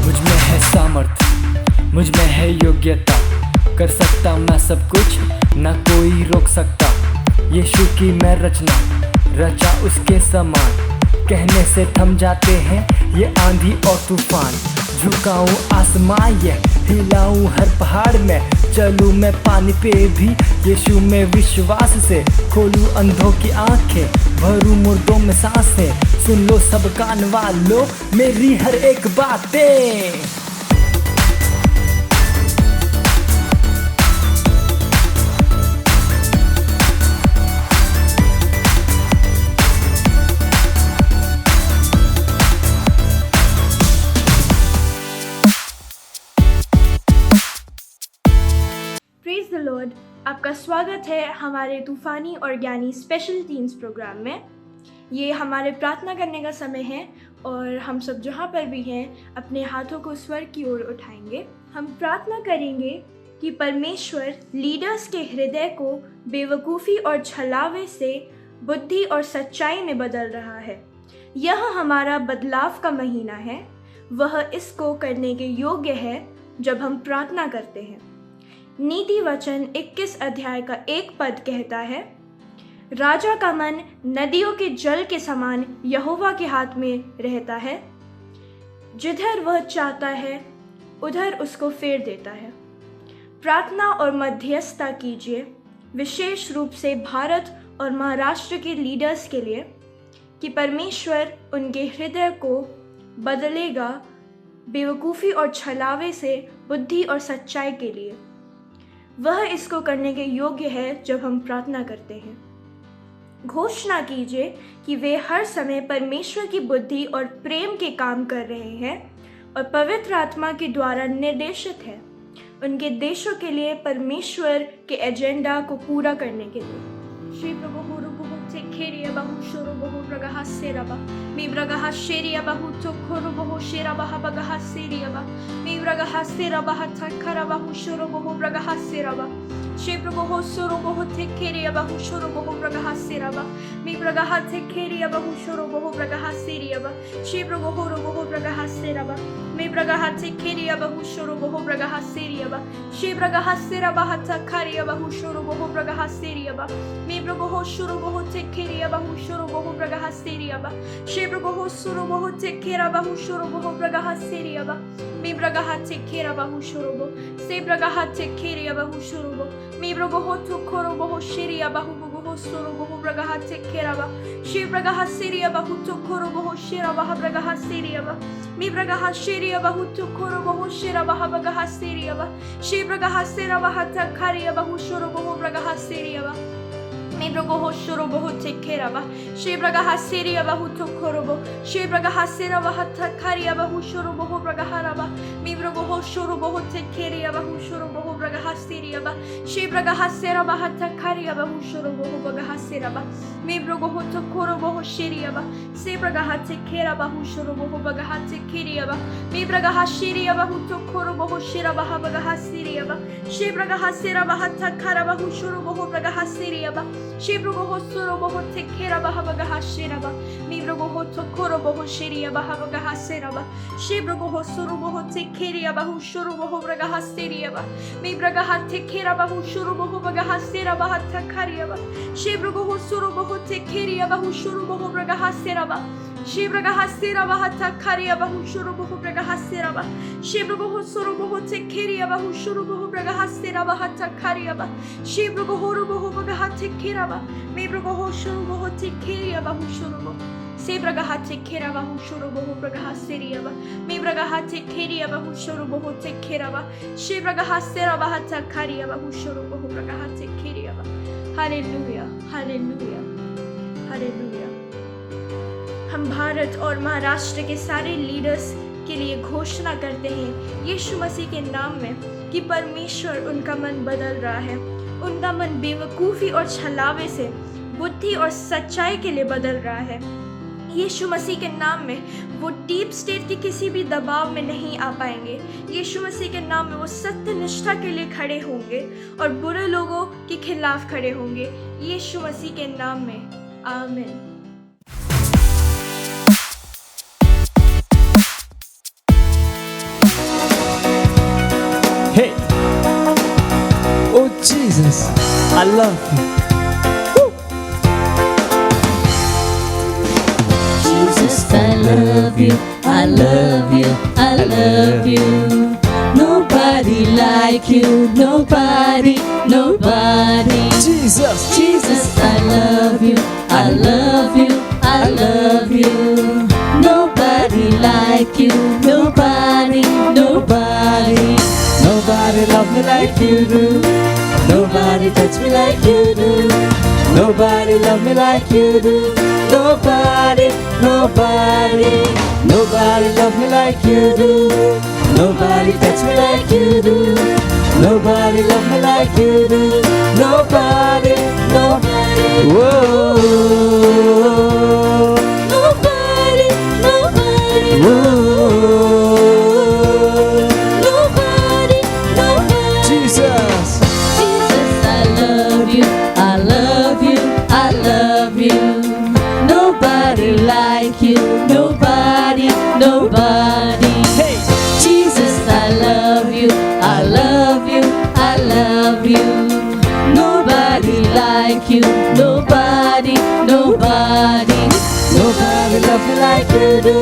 मुझ में है सामर्थ्य, मुझ में है योग्यता, कर सकता मैं सब कुछ, ना कोई रोक सकता। यीशु की मैं रचना, रचा उसके समान, कहने से थम जाते हैं ये आंधी और तूफान। झुकाऊं आसमां ये हिलाऊं हर पहाड़ में, चलूं मैं पानी पे भी यीशु में विश्वास से। खोलूं अंधों की आंखें, भरूं मुर्दों में सांसें, सुन लो सब कान वालों मेरी हर एक बातें। Praise the Lord. आपका स्वागत है हमारे तूफानी और ज्ञानी स्पेशल टीम्स प्रोग्राम में। ये हमारे प्रार्थना करने का समय है और हम सब जहाँ पर भी हैं अपने हाथों को स्वर्ग की ओर उठाएंगे। हम प्रार्थना करेंगे कि परमेश्वर लीडर्स के हृदय को बेवकूफ़ी और छलावे से बुद्धि और सच्चाई में बदल रहा है। यह हमारा बदलाव का महीना है। वह इसको करने के योग्य है जब हम प्रार्थना करते हैं। नीति वचन 21 अध्याय का 1 पद कहता है, राजा का मन नदियों के जल के समान यहोवा के हाथ में रहता है, जिधर वह चाहता है उधर उसको फेर देता है। प्रार्थना और मध्यस्थता कीजिए, विशेष रूप से भारत और महाराष्ट्र के लीडर्स के लिए, कि परमेश्वर उनके हृदय को बदलेगा बेवकूफ़ी और छलावे से बुद्धि और सच्चाई के लिए। वह इसको करने के योग्य है जब हम प्रार्थना करते हैं। घोषणा कीजिए कि वे हर समय परमेश्वर की बुद्धि और प्रेम के काम कर रहे हैं और पवित्र आत्मा के द्वारा निर्देशित है, उनके देशों के लिए परमेश्वर के एजेंडा को पूरा करने के लिए। श्री प्रभु खेरिया बहु शोरो बहु प्रगहा सेराबा मी प्रगहा शेरिया बहु चोखोरो बहु शेराबा बगहा सेरियाबा मी प्रगहा सेराबा थखरा बहु शोरो बहु प्रगहा सेराबा श्री प्रभु हो शोरो बहु खेरिया बहु शोरो बहु प्रगहा सेराबा मी प्रगहा खेरिया बहु शोरो बहु प्रगहा सेरियाबा श्री प्रभु हो रो बहु प्रगहा सेराबा मी प्रगहा खेरिया बहु शोरो बहु प्रगहा सेरियाबा श्री प्रगहा सेराबा थखरिया बहु शोरो बहु प्रगहा सेरियाबा मी प्रभु हो शोरो बहु खेरिया बहु शोरो बहु प्रगहा सेरियाबा श्री प्रभु हो शोरो बहु खेरा बहु शोरो बहु प्रगहा सेरियाबा मी प्रगहा खेरा बहु शोरो बहु से प्रगहा खेरिया बहु शोरो बहु मी प्रभु हो खोरो बहु शेरिया बहु बहु शोरो बहु प्रगहा खेरा बा श्री प्रगहा सेरिया बहु खोरो बहु शेरा बहु प्रगहा सेरिया बा मी प्रगहा शेरिया बहु खोरो बहु शेरा बहु प्रगहा सेरिया बा श्री प्रगहा सेरा बहु थखरिया बहु शोरो बहु प्रगहा सेरिया बा मी प्रगो हो शोरो बहु खेरा बा श्री प्रगहा सेरिया बहु खोरो बहु श्री प्रगहा सेरा बहु थखरिया बहु शोरो बहु प्रगहा रबा मी प्रगो हो शोरो बहु खेरिया बहु शोरो बहु प्रगहा सेरिया बा श्री प्रगहा सेरा बहु थखरिया बहु शोरो बहु प्रगहा सेरा बा मी प्रगो हो खोरो बहु शेरिया बा से प्रगहा खेरा बहु शोरो बहु प्रगहा खेरिया बा मी प्रगहा शेरिया बहु खोरो बहु शेरा बहु प्रगहा सेरिया बा श्री प्रगहा सेरा बहु थखरा बहु शोरो बहु प्रगहा सेरिया बा श्री प्रभु हो सुरो बहु खेरा बहु प्रगहा शेराबा मी प्रभु हो खोरो बहु शेरिया बहु प्रगहा सेराबा श्री प्रभु हो सुरो बहु खेरिया बहु शुरू बहु प्रगहा सेरिया बा मी प्रगहा खेरा बहु शुरू बहु प्रगहा सेरा बहु थखरिया बा श्री प्रभु हो सुरो बहु खेरिया बहु शुरू बहु प्रगहा सेराबा श्री प्रगहा सेरा बहु थखरिया बहु शुरू बहु प्रगहा सेराबा श्री प्रभु हो सुरो बहु खेरिया बहु शुरू बहु प्रगहा सेरा बहु थखरिया बा श्री प्रभु हो रो बहु प्रगहा खेरा बा मी प्रभु हो शुरू बहु खेरिया बहु शुरू बहु से प्रगहा खेरा बहु शुरू बहु प्रगहा सेरिया बा मी प्रगहा खेरिया बहु शुरू बहु खेरा बा श्री प्रगहा सेरा बहु थखरिया बहु शुरू बहु प्रगहा खेरिया बा। Hallelujah hallelujah hallelujah. हम भारत और महाराष्ट्र के सारे लीडर्स के लिए घोषणा करते हैं यीशु मसीह के नाम में कि परमेश्वर उनका मन बदल रहा है। उनका मन बेवकूफ़ी और छलावे से बुद्धि और सच्चाई के लिए बदल रहा है। यीशु मसीह के नाम में वो डीप स्टेट के किसी भी दबाव में नहीं आ पाएंगे। यीशु मसीह के नाम में वो सत्य निष्ठा के लिए खड़े होंगे और बुरे लोगों के खिलाफ खड़े होंगे। यीशु मसीह के नाम में आमीन। Hey, oh Jesus, I love you. Woo. Jesus, I love you, I love you, I love you. Nobody like you, nobody, nobody. Jesus, Jesus, I love you, I love you, I love you. Nobody like you, nobody, nobody. nobody love me like you do. Nobody touch me like you do. Nobody love me like you do. Nobody, nobody, nobody love me like you do. Nobody touch me like you do. Nobody love me like you do. Nobody, nobody. Whoa. Nobody, nobody. Whoa. Nobody, nobody. Jesus. Jesus, I love you, I love you, I love you. Nobody like you, nobody, nobody. Hey. Jesus, I love you, I love you, I love you. Nobody like you, nobody, nobody. Nobody love me like you do.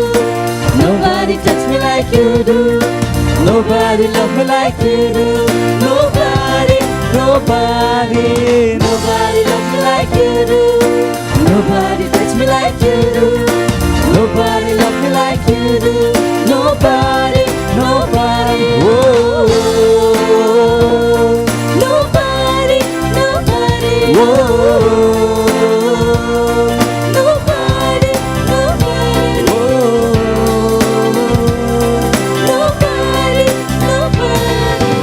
Nobody touch me like you do. Nobody love me like you do. Nobody, nobody, nobody love me like you do. Nobody touch me like you do. Nobody love me like you do. Nobody, nobody. Whoa. Nobody, nobody. Whoa. Nobody, nobody. Nobody, nobody.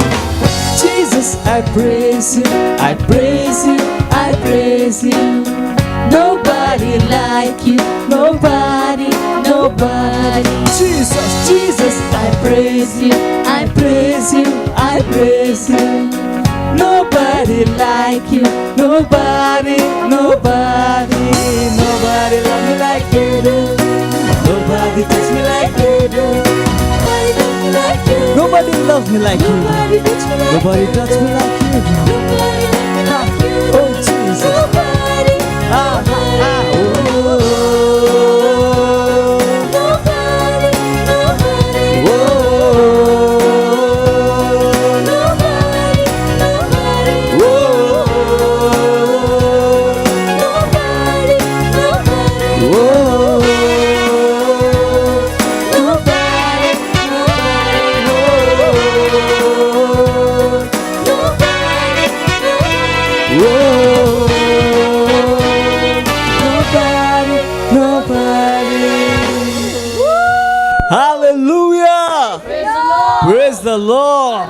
Jesus, I praise you, I praise you, I praise you. Nobody like you, nobody, nobody. Jesus, Jesus, I praise you, I praise you, I praise you. nobody like you, nobody, nobody, nobody love me like you do. Nobody touch me like you do. Nobody love me like you. Nobody love me like you. Nobody touch me like Nobody touch me like you do. Nobody love me like you. Oh Jesus. Nobody, Ah, ah, oh. nobody, nobody. Whoa. Nobody, nobody. Whoa. Nobody, nobody. Whoa. Nobody, nobody. Whoa. Nobody, nobody. Hallelujah. Praise the Lord.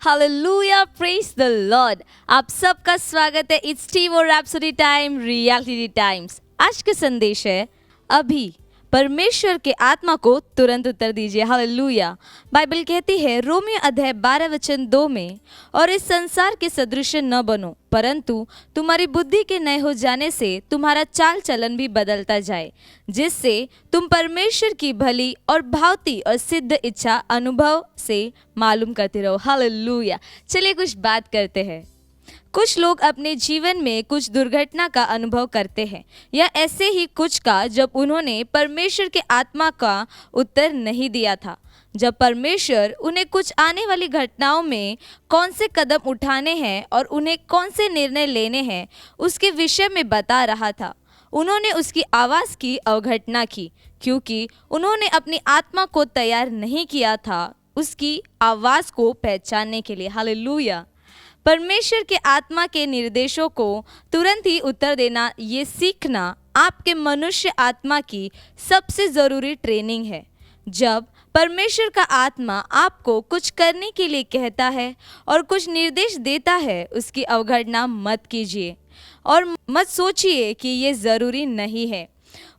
Hallelujah, praise the Lord. आप सबका स्वागत है it's टीवो rhapsody time, reality times. आज का संदेश है अभी परमेश्वर के आत्मा को तुरंत उत्तर दीजिए। हालेलुया। बाइबल कहती है रोमियो अध्याय 12 वचन 2 में, और इस संसार के सदृश न बनो, परंतु तुम्हारी बुद्धि के नए हो जाने से तुम्हारा चाल चलन भी बदलता जाए, जिससे तुम परमेश्वर की भली और भावती और सिद्ध इच्छा अनुभव से मालूम करते रहो। हालेलुया। चलिए कुछ बात करते हैं। कुछ लोग अपने जीवन में कुछ दुर्घटना का अनुभव करते हैं या ऐसे ही कुछ का जब उन्होंने परमेश्वर के आत्मा का उत्तर नहीं दिया था। जब परमेश्वर उन्हें कुछ आने वाली घटनाओं में कौन से कदम उठाने हैं और उन्हें कौन से निर्णय लेने हैं उसके विषय में बता रहा था, उन्होंने उसकी आवाज़ की अवघटना की, क्योंकि उन्होंने अपनी आत्मा को तैयार नहीं किया था उसकी आवाज़ को पहचानने के लिए। हालेलुया। परमेश्वर के आत्मा के निर्देशों को तुरंत ही उत्तर देना, ये सीखना आपके मनुष्य आत्मा की सबसे ज़रूरी ट्रेनिंग है। जब परमेश्वर का आत्मा आपको कुछ करने के लिए कहता है और कुछ निर्देश देता है, उसकी अवगणना मत कीजिए और मत सोचिए कि ये ज़रूरी नहीं है।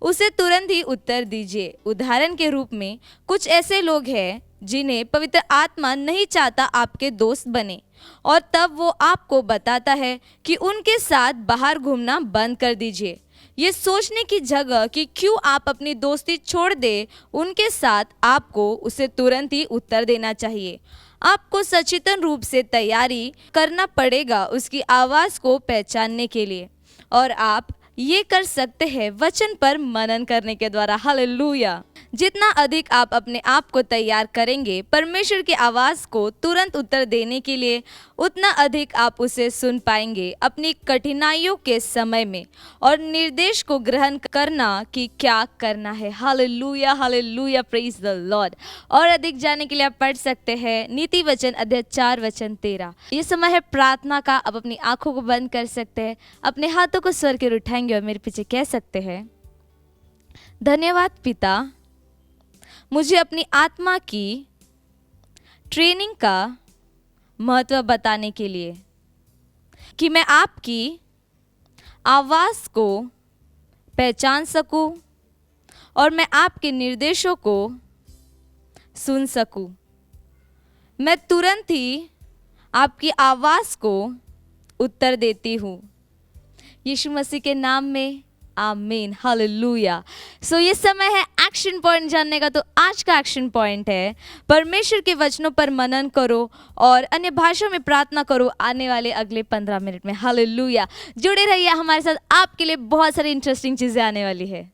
उसे तुरंत ही उत्तर दीजिए। उदाहरण के रूप में कुछ ऐसे लोग हैं जिन्हें पवित्र आत्मा नहीं चाहता आपके दोस्त बने, और तब वो आपको बताता है कि उनके साथ बाहर घूमना बंद कर दीजिए। ये सोचने की जगह कि क्यों आप अपनी दोस्ती छोड़ दे उनके साथ, आपको उसे तुरंत ही उत्तर देना चाहिए। आपको सचेतन रूप से तैयारी करना पड़ेगा उसकी आवाज़ को पहचानने के लिए, और आप ये कर सकते हैं वचन पर मनन करने के द्वारा। हालेलुया। जितना अधिक आप अपने आप को तैयार करेंगे परमेश्वर की आवाज़ को तुरंत उत्तर देने के लिए, उतना अधिक आप उसे सुन पाएंगे अपनी कठिनाइयों के समय में, और निर्देश को ग्रहण करना कि क्या करना है। Hallelujah, hallelujah, praise the Lord. और अधिक जानने के लिए आप पढ़ सकते हैं नीति वचन अध्याय 4 वचन 13। ये समय है प्रार्थना का। आप अपनी आंखों को बंद कर सकते हैं, अपने हाथों को स्वर के उठाएंगे और मेरे पीछे कह सकते हैं, धन्यवाद पिता, मुझे अपनी आत्मा की ट्रेनिंग का महत्व बताने के लिए, कि मैं आपकी आवाज़ को पहचान सकूं और मैं आपके निर्देशों को सुन सकूं। मैं तुरंत ही आपकी आवाज़ को उत्तर देती हूँ। यीशु मसीह के नाम में आमीन, हालेलुया। सो ये समय है एक्शन पॉइंट जानने का। तो आज का एक्शन पॉइंट है परमेश्वर के वचनों पर मनन करो और अन्य भाषाओं में प्रार्थना करो आने वाले अगले 15 मिनट में। हालेलुया। जुड़े रहिए हमारे साथ, आपके लिए बहुत सारी इंटरेस्टिंग चीज़ें आने वाली है।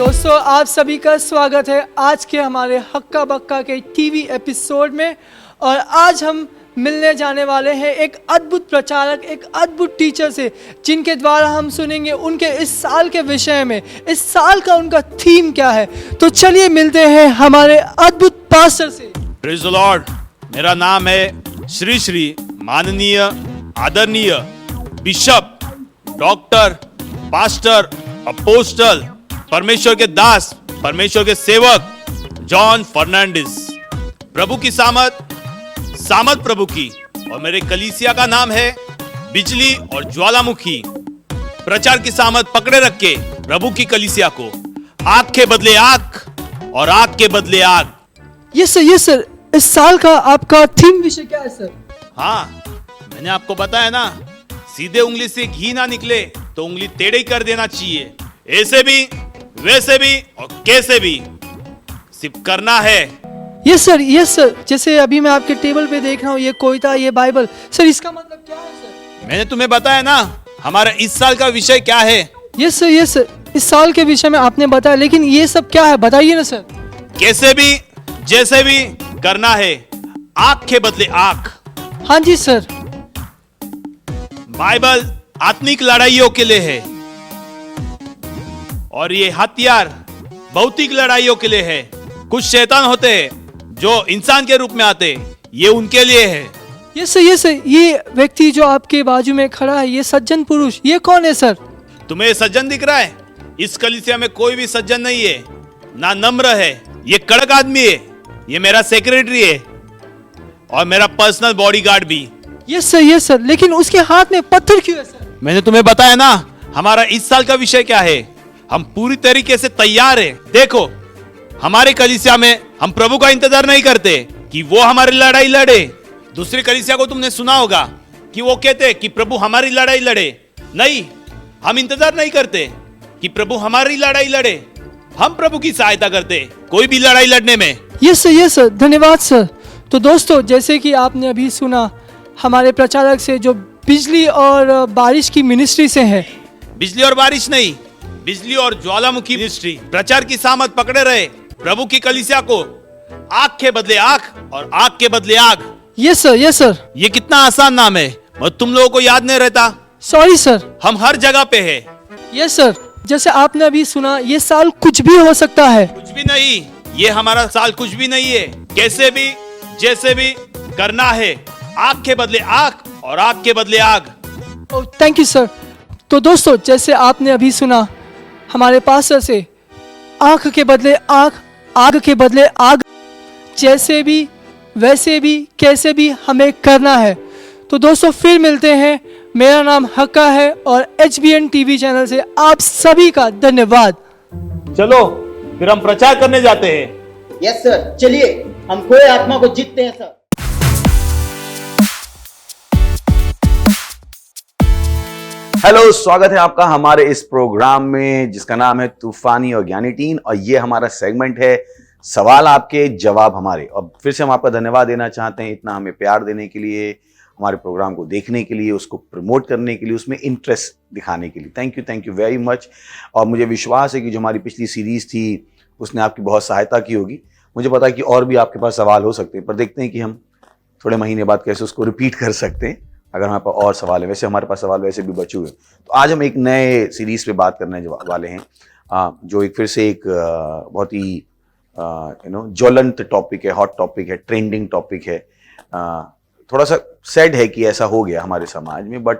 दोस्तों, आप सभी का स्वागत है आज के हमारे हक्का बक्का के टीवी एपिसोड में। और आज हम मिलने जाने वाले हैं एक अद्भुत प्रचारक, एक अद्भुत टीचर से, जिनके द्वारा हम सुनेंगे उनके इस साल के विषय में, इस साल का उनका थीम क्या है। तो चलिए मिलते हैं हमारे अद्भुत पास्टर से। Praise the Lord. मेरा नाम है श्री श्री माननीय आदरणीय बिशप डॉक्टर पास्टर अपोस्टल परमेश्वर के दास, परमेश्वर के सेवक जॉन फर्नांडिस। प्रभु की सामत प्रभु की। और मेरे कलीसिया का नाम है बिजली और ज्वालामुखी। प्रचार की सामत पकड़े रख के प्रभु की कलीसिया को आग के बदले आग और आग के बदले आग। यस सर, इस साल का आपका थीम विषय क्या है सर? हाँ, मैंने आपको बताया ना, सीधे उंगली से घी ना निकले तो उंगली टेढ़ी कर देना चाहिए। ऐसे भी, वैसे भी और कैसे भी सिर्फ करना है। यस सर, जैसे अभी मैं आपके टेबल पे देख रहा हूँ, ये कोयता, ये बाइबल, सर इसका मतलब क्या है सर? मैंने तुम्हें बताया ना हमारा इस साल का विषय क्या है। यस सर, इस साल के विषय में आपने बताया, लेकिन ये सब क्या है बताइए ना सर। कैसे भी, जैसे भी करना है, आग के बदले आग। हाँ जी सर। बाइबल आत्मिक लड़ाइयों के लिए है और ये हथियार भौतिक लड़ाइयों के लिए है। कुछ शैतान होते हैं जो इंसान के रूप में आते, ये उनके लिए है। यस सर, ये व्यक्ति जो आपके बाजू में खड़ा है, ये सज्जन पुरुष, ये कौन है सर? तुम्हें सज्जन दिख रहा है? इस कलीसिया में कोई भी सज्जन नहीं है, ना नम्र है। ये कड़क आदमी है, ये मेरा सेक्रेटरी है और मेरा पर्सनल बॉडीगार्ड भी। यस सर, लेकिन उसके हाथ में पत्थर क्यों है सर? मैंने तुम्हें बताया ना हमारा इस साल का विषय क्या है। हम पूरी तरीके से तैयार हैं। देखो, हमारे कलीसिया में हम प्रभु का इंतजार नहीं करते कि वो हमारी लड़ाई लड़े। दूसरी कलीसिया को तुमने सुना होगा कि वो कहते कि प्रभु हमारी लड़ाई लड़े। नहीं, हम इंतजार नहीं करते कि प्रभु हमारी लड़ाई लड़े, हम प्रभु की सहायता करते कोई भी लड़ाई लड़ने में। यस सर, धन्यवाद सर। तो दोस्तों, जैसे कि आपने अभी सुना हमारे प्रचारक से, जो बिजली और बारिश की मिनिस्ट्री से है। बिजली और बारिश नहीं, बिजली और ज्वालामुखी मिनिस्ट्री। प्रचार की सामत पकड़े रहे प्रभु की कलीसिया को आग के बदले आग और आग के बदले आग। Yes sir. ये कितना आसान नाम है और तुम लोगों को याद नहीं रहता। Sorry sir. हम हर जगह पे है। यस सर, जैसे आपने अभी सुना, ये साल कुछ भी हो सकता है। कुछ भी नहीं, ये हमारा साल कुछ भी नहीं है। कैसे भी, जैसे भी करना है, आग के बदले आग और आग के बदले आग। Thank you sir. तो दोस्तों, जैसे आपने अभी सुना हमारे पास्टर से, आग के बदले आग, आग के बदले आग, जैसे भी, वैसे भी, कैसे भी हमें करना है। तो दोस्तों, फिर मिलते हैं। मेरा नाम हक्का है और HBN टीवी चैनल से आप सभी का धन्यवाद। चलो फिर हम प्रचार करने जाते हैं। यस सर, चलिए हम खोए आत्मा को जीतते हैं सर। हेलो, स्वागत है आपका हमारे इस प्रोग्राम में जिसका नाम है तूफानी और ज्ञानी टीन। और ये हमारा सेगमेंट है सवाल आपके, जवाब हमारे। और फिर से हम आपका धन्यवाद देना चाहते हैं इतना हमें प्यार देने के लिए, हमारे प्रोग्राम को देखने के लिए, उसको प्रमोट करने के लिए, उसमें इंटरेस्ट दिखाने के लिए। Thank you very much. और मुझे विश्वास है कि जो हमारी पिछली सीरीज थी उसने आपकी बहुत सहायता की होगी। मुझे पता है कि और भी आपके पास सवाल हो सकते हैं, पर देखते हैं कि हम थोड़े महीने बाद कैसे उसको रिपीट कर सकते हैं अगर हमारे पास और सवाल है। वैसे हमारे पास सवाल वैसे भी बचे हुए। तो आज हम एक नए सीरीज पे बात करने वाले हैं, जो एक फिर से एक बहुत ही ज्वलंत टॉपिक है, हॉट टॉपिक है, ट्रेंडिंग टॉपिक है। थोड़ा सा सैड है कि ऐसा हो गया हमारे समाज में, but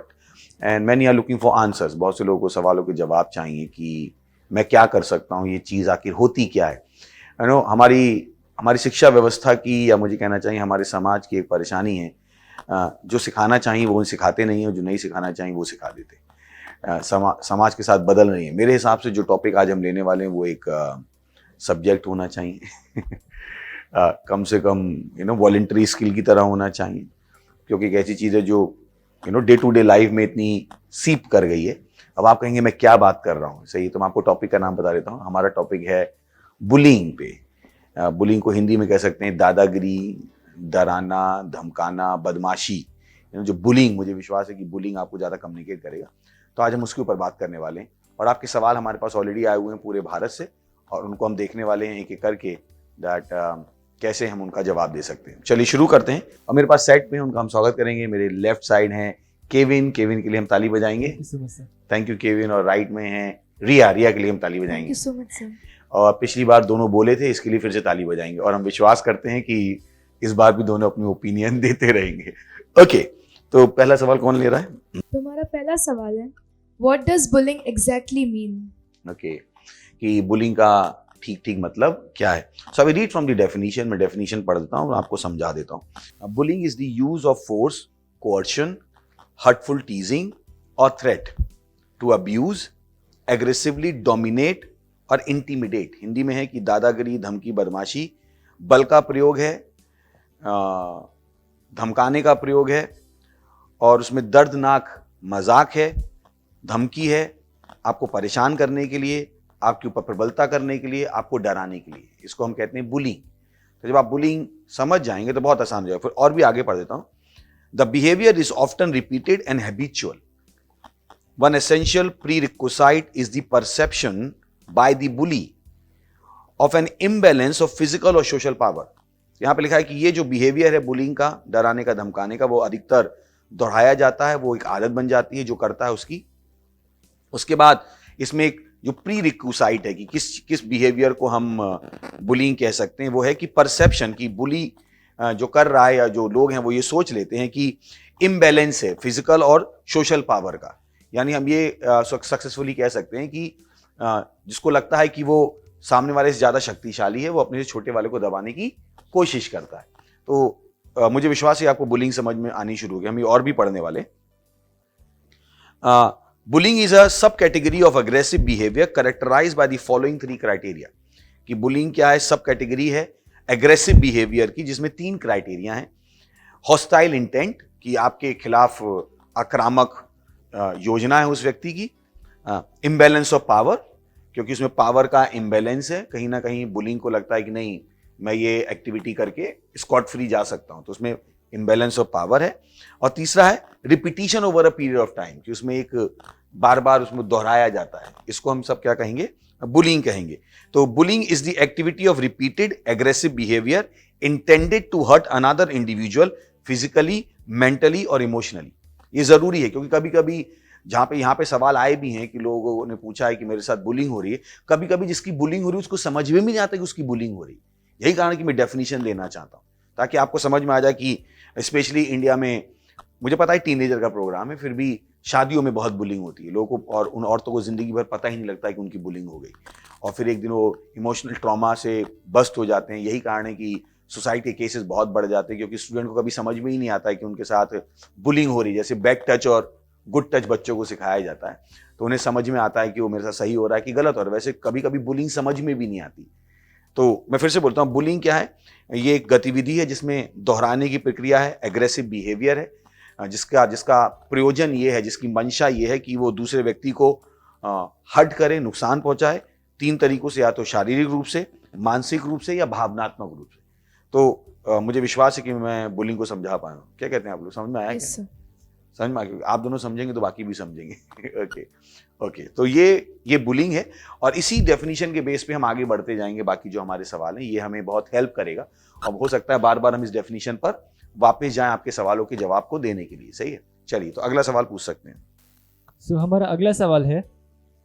and many are looking for answers. बहुत से लोगों को सवालों के जवाब चाहिए कि मैं क्या कर सकता हूँ, ये चीज़ आखिर होती क्या है। हमारी शिक्षा व्यवस्था की, या मुझे कहना चाहिए हमारे समाज की एक परेशानी है, जो सिखाना चाहिए वो सिखाते नहीं है, और जो नहीं सिखाना चाहिए वो सिखा देते। समाज के साथ बदल रही है। मेरे हिसाब से जो टॉपिक आज हम लेने वाले हैं वो एक सब्जेक्ट होना चाहिए कम से कम वॉलंटरी स्किल की तरह होना चाहिए, क्योंकि एक ऐसी चीज़ है जो डे टू डे लाइफ में इतनी सीप कर गई है। अब आप कहेंगे मैं क्या बात कर रहा हूँ, सही, तो मैं आपको टॉपिक का नाम बता देता हूँ। हमारा टॉपिक है बुलिंग पे। बुलिंग को हिंदी में कह सकते हैं दादागिरी, डराना, धमकाना, बदमाशी। जो बुलिंग, मुझे विश्वास है कि बुलिंग आपको ज़्यादा कम्युनिकेट करेगा। तो आज हम उसके ऊपर बात करने वाले हैं। और आपके सवाल हमारे पास ऑलरेडी आए हुए हैं पूरे भारत से, और उनको हम देखने वाले हैं एक एक करके दैट कैसे हम उनका जवाब दे सकते हैं। चलिए शुरू करते हैं। और मेरे पास सेट में उनका हम स्वागत करेंगे। मेरे लेफ्ट साइड हैं केविन के लिए हम ताली बजाएंगे। Thank you Kevin. और राइट में है रिया के लिए हम ताली बजाएंगे। So much sir. और पिछली बार दोनों बोले थे, इसके लिए फिर से ताली बजाएंगे और हम विश्वास करते हैं कि इस बार भी दोनों अपनी ओपिनियन देते रहेंगे। ओके, तो पहला सवाल कौन ले रहा है? तो हमारा पहला सवाल है, what does bullying exactly mean? Okay, कि बुलिंग का ठीक मतलब क्या है? So I read from the definition. मैं डेफिनेशन पढ़ देता हूँ और आपको समझा देता हूँ। Bullying is the use of force, coercion, hurtful teasing और threat to abuse, aggressively dominate और इंटिमिडेट। हिंदी में है कि दादागिरी, धमकी, बदमाशी, बल का प्रयोग है, धमकाने का प्रयोग है और उसमें दर्दनाक मजाक है, धमकी है, आपको परेशान करने के लिए, आपके ऊपर प्रबलता करने के लिए, आपको डराने के लिए। इसको हम कहते हैं बुलिंग। तो जब आप बुलिंग समझ जाएंगे तो बहुत आसान हो जाएगा। फिर और भी आगे पढ़ देता हूं। The behaviour is often repeated and habitual. One essential prerequisite is the perception by the bully of an imbalance of physical और सोशल पावर। यहां पे लिखा है कि ये जो बिहेवियर है बुलिंग का, डराने का, धमकाने का, वो अधिकतर दोहराया जाता है, वो एक आदत बन जाती है जो करता है उसकी। उसके बाद इसमें एक जो प्री रिक्विसाइट है कि किस बिहेवियर को हम बुलिंग कह सकते हैं, वो है कि परसेप्शन की बुली जो कर रहा है या जो लोग हैं वो ये सोच लेते हैं कि इम्बैलेंस है फिजिकल और सोशल पावर का। यानी हम ये सक्सेसफुली कह सकते हैं कि जिसको लगता है कि वो सामने वाले से ज्यादा शक्तिशाली है, वो अपने से छोटे वाले को दबाने की कोशिश करता है। तो मुझे विश्वास है आपको बुलिंग समझ में आनी शुरू हो गई। हम ये और भी पढ़ने वाले। Bullying is a sub category of aggressive behaviour characterized by the following 3 criteria. कि बुलिंग क्या है? सब कैटेगरी है एग्रेसिव बिहेवियर की, जिसमें 3 क्राइटेरिया हैं। हॉस्टाइल इंटेंट, कि आपके खिलाफ आक्रामक योजना है उस व्यक्ति की। इम्बैलेंस ऑफ पावर, क्योंकि उसमें पावर का इम्बैलेंस है। कहीं ना कहीं बुलिंग को लगता है कि नहीं, मैं ये एक्टिविटी करके स्कॉट फ्री जा सकता हूं, तो उसमें इम्बैलेंस ऑफ पावर है। और तीसरा है repetition over a period of time, कि उसमें एक बार बार उसमें दोहराया जाता है। इसको हम सब क्या कहेंगे? बुलिंग कहेंगे। तो bullying is the activity of repeated aggressive behaviour intended to hurt another individual physically, mentally और इमोशनली। ये जरूरी है क्योंकि कभी कभी यहाँ पे सवाल आए भी हैं कि लोगों ने पूछा है कि मेरे साथ बुलिंग हो रही है। कभी कभी जिसकी बुलिंग हो रही है उसको समझ में भी नहीं आता कि उसकी बुलिंग हो रही है। यही कारण कि मैं डेफिनेशन देना चाहता हूं ताकि आपको समझ में आ जाए कि स्पेशली इंडिया में, मुझे पता है टीनेजर का प्रोग्राम है, फिर भी शादियों में बहुत बुलिंग होती है। लोगों को और उन औरतों को जिंदगी भर पता ही नहीं लगता कि उनकी बुलिंग हो गई, और फिर एक दिन वो इमोशनल ट्रॉमा से बस्ट हो जाते हैं। यही कारण है कि सुसाइड के केसेस बहुत बढ़ जाते हैं, क्योंकि स्टूडेंट को कभी समझ में ही नहीं आता है कि उनके साथ बुलिंग हो रही है। जैसे बैड टच और गुड टच बच्चों को सिखाया जाता है, तो उन्हें समझ में आता है कि वो मेरे साथ सही हो रहा है कि गलत हो रहा है। वैसे कभी कभी बुलिंग समझ में भी नहीं आती। तो मैं फिर से बोलता हूँ, बुलिंग क्या है? ये एक गतिविधि है जिसमें दोहराने की प्रक्रिया है, एग्रेसिव बिहेवियर है, जिसका प्रयोजन ये है, जिसकी मंशा ये है कि वो दूसरे व्यक्ति को हर्ट करे, नुकसान पहुंचाए 3 तरीकों से, या तो शारीरिक रूप से, मानसिक रूप से या भावनात्मक रूप से। तो मुझे विश्वास है कि मैं बुलिंग को समझा पाया हूँ। क्या कहते हैं आप लोग? समझ में आया? क्या समझ में आ गया? आप दोनों समझेंगे तो बाकी भी समझेंगे। ओके, तो ये बुलिंग है और इसी डेफिनेशन के बेस पे हम आगे बढ़ते जाएंगे। बाकी जो हमारे सवाल हैं ये हमें बहुत हेल्प करेगा, और हो सकता है बार बार हम इस डेफिनेशन पर वापस जाएं आपके सवालों के जवाब को देने के लिए। सही है? चलिए, तो अगला सवाल पूछ सकते हैं। सो हमारा अगला सवाल है,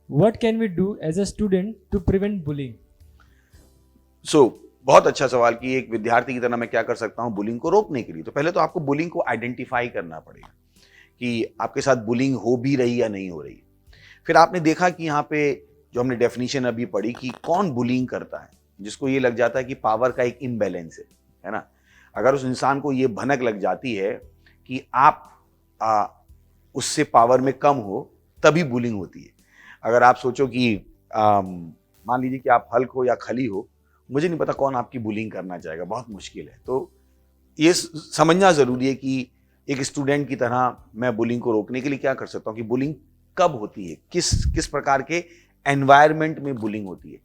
what can we do as a student to prevent bullying? बहुत अच्छा सवाल कि एक विद्यार्थी की तरह मैं क्या कर सकता हूं बुलिंग को रोकने के लिए। तो पहले तो आपको बुलिंग को आइडेंटिफाई करना पड़ेगा कि आपके साथ बुलिंग हो भी रही या नहीं हो रही। फिर आपने देखा कि यहाँ पे जो हमने डेफिनेशन अभी पढ़ी कि कौन बुलिंग करता है, जिसको ये लग जाता है कि पावर का एक इम्बैलेंस है ना। अगर उस इंसान को ये भनक लग जाती है कि आप उससे पावर में कम हो, तभी बुलिंग होती है। अगर आप सोचो कि मान लीजिए कि आप हल्क हो या खली हो, मुझे नहीं पता कौन आपकी बुलिंग करना चाहेगा, बहुत मुश्किल है। तो ये समझना जरूरी है कि एक स्टूडेंट की तरह मैं बुलिंग को रोकने के लिए क्या कर सकता हूँ, कि बुलिंग कब होती है, किस प्रकार के एनवायरनमेंट में बुलिंग होती है।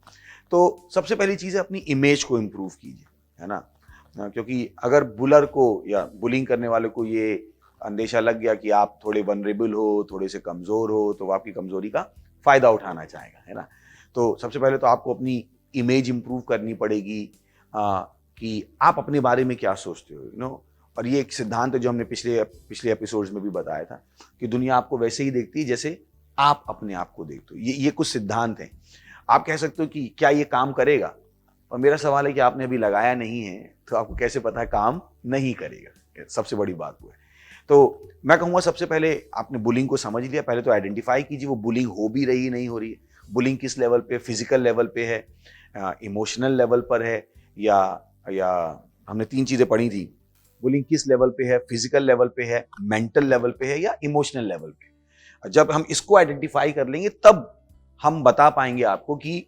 तो सबसे पहली चीज़ है अपनी इमेज को इम्प्रूव कीजिए, है ना। क्योंकि अगर बुलर को या बुलिंग करने वाले को ये अंदेशा लग गया कि आप थोड़े वनरेबल हो, थोड़े से कमज़ोर हो, तो वो आपकी कमज़ोरी का फ़ायदा उठाना चाहेगा, है ना। तो सबसे पहले तो आपको अपनी इमेज इंप्रूव करनी पड़ेगी, कि आप अपने बारे में क्या सोचते हो, और ये एक सिद्धांत है जो हमने पिछले एपिसोड्स में भी बताया था कि दुनिया आपको वैसे ही देखती है जैसे आप अपने आप को देखते हो। ये कुछ सिद्धांत हैं। आप कह सकते हो कि क्या ये काम करेगा, और मेरा सवाल है कि आपने अभी लगाया नहीं है तो आपको कैसे पता है काम नहीं करेगा। सबसे बड़ी बात वो है। तो मैं कहूँगा सबसे पहले आपने बुलिंग को समझ लिया, पहले तो आइडेंटिफाई कीजिए वो बुलिंग हो भी रही नहीं हो रही है। बुलिंग किस लेवल पे, फिजिकल लेवल पे है, इमोशनल लेवल पर है, या हमने 3 चीजें पढ़ी थी। बुलिंग किस लेवल पे है, फिजिकल लेवल पे है, मेंटल लेवल पे है या इमोशनल लेवल पे। जब हम इसको आइडेंटिफाई कर लेंगे तब हम बता पाएंगे आपको कि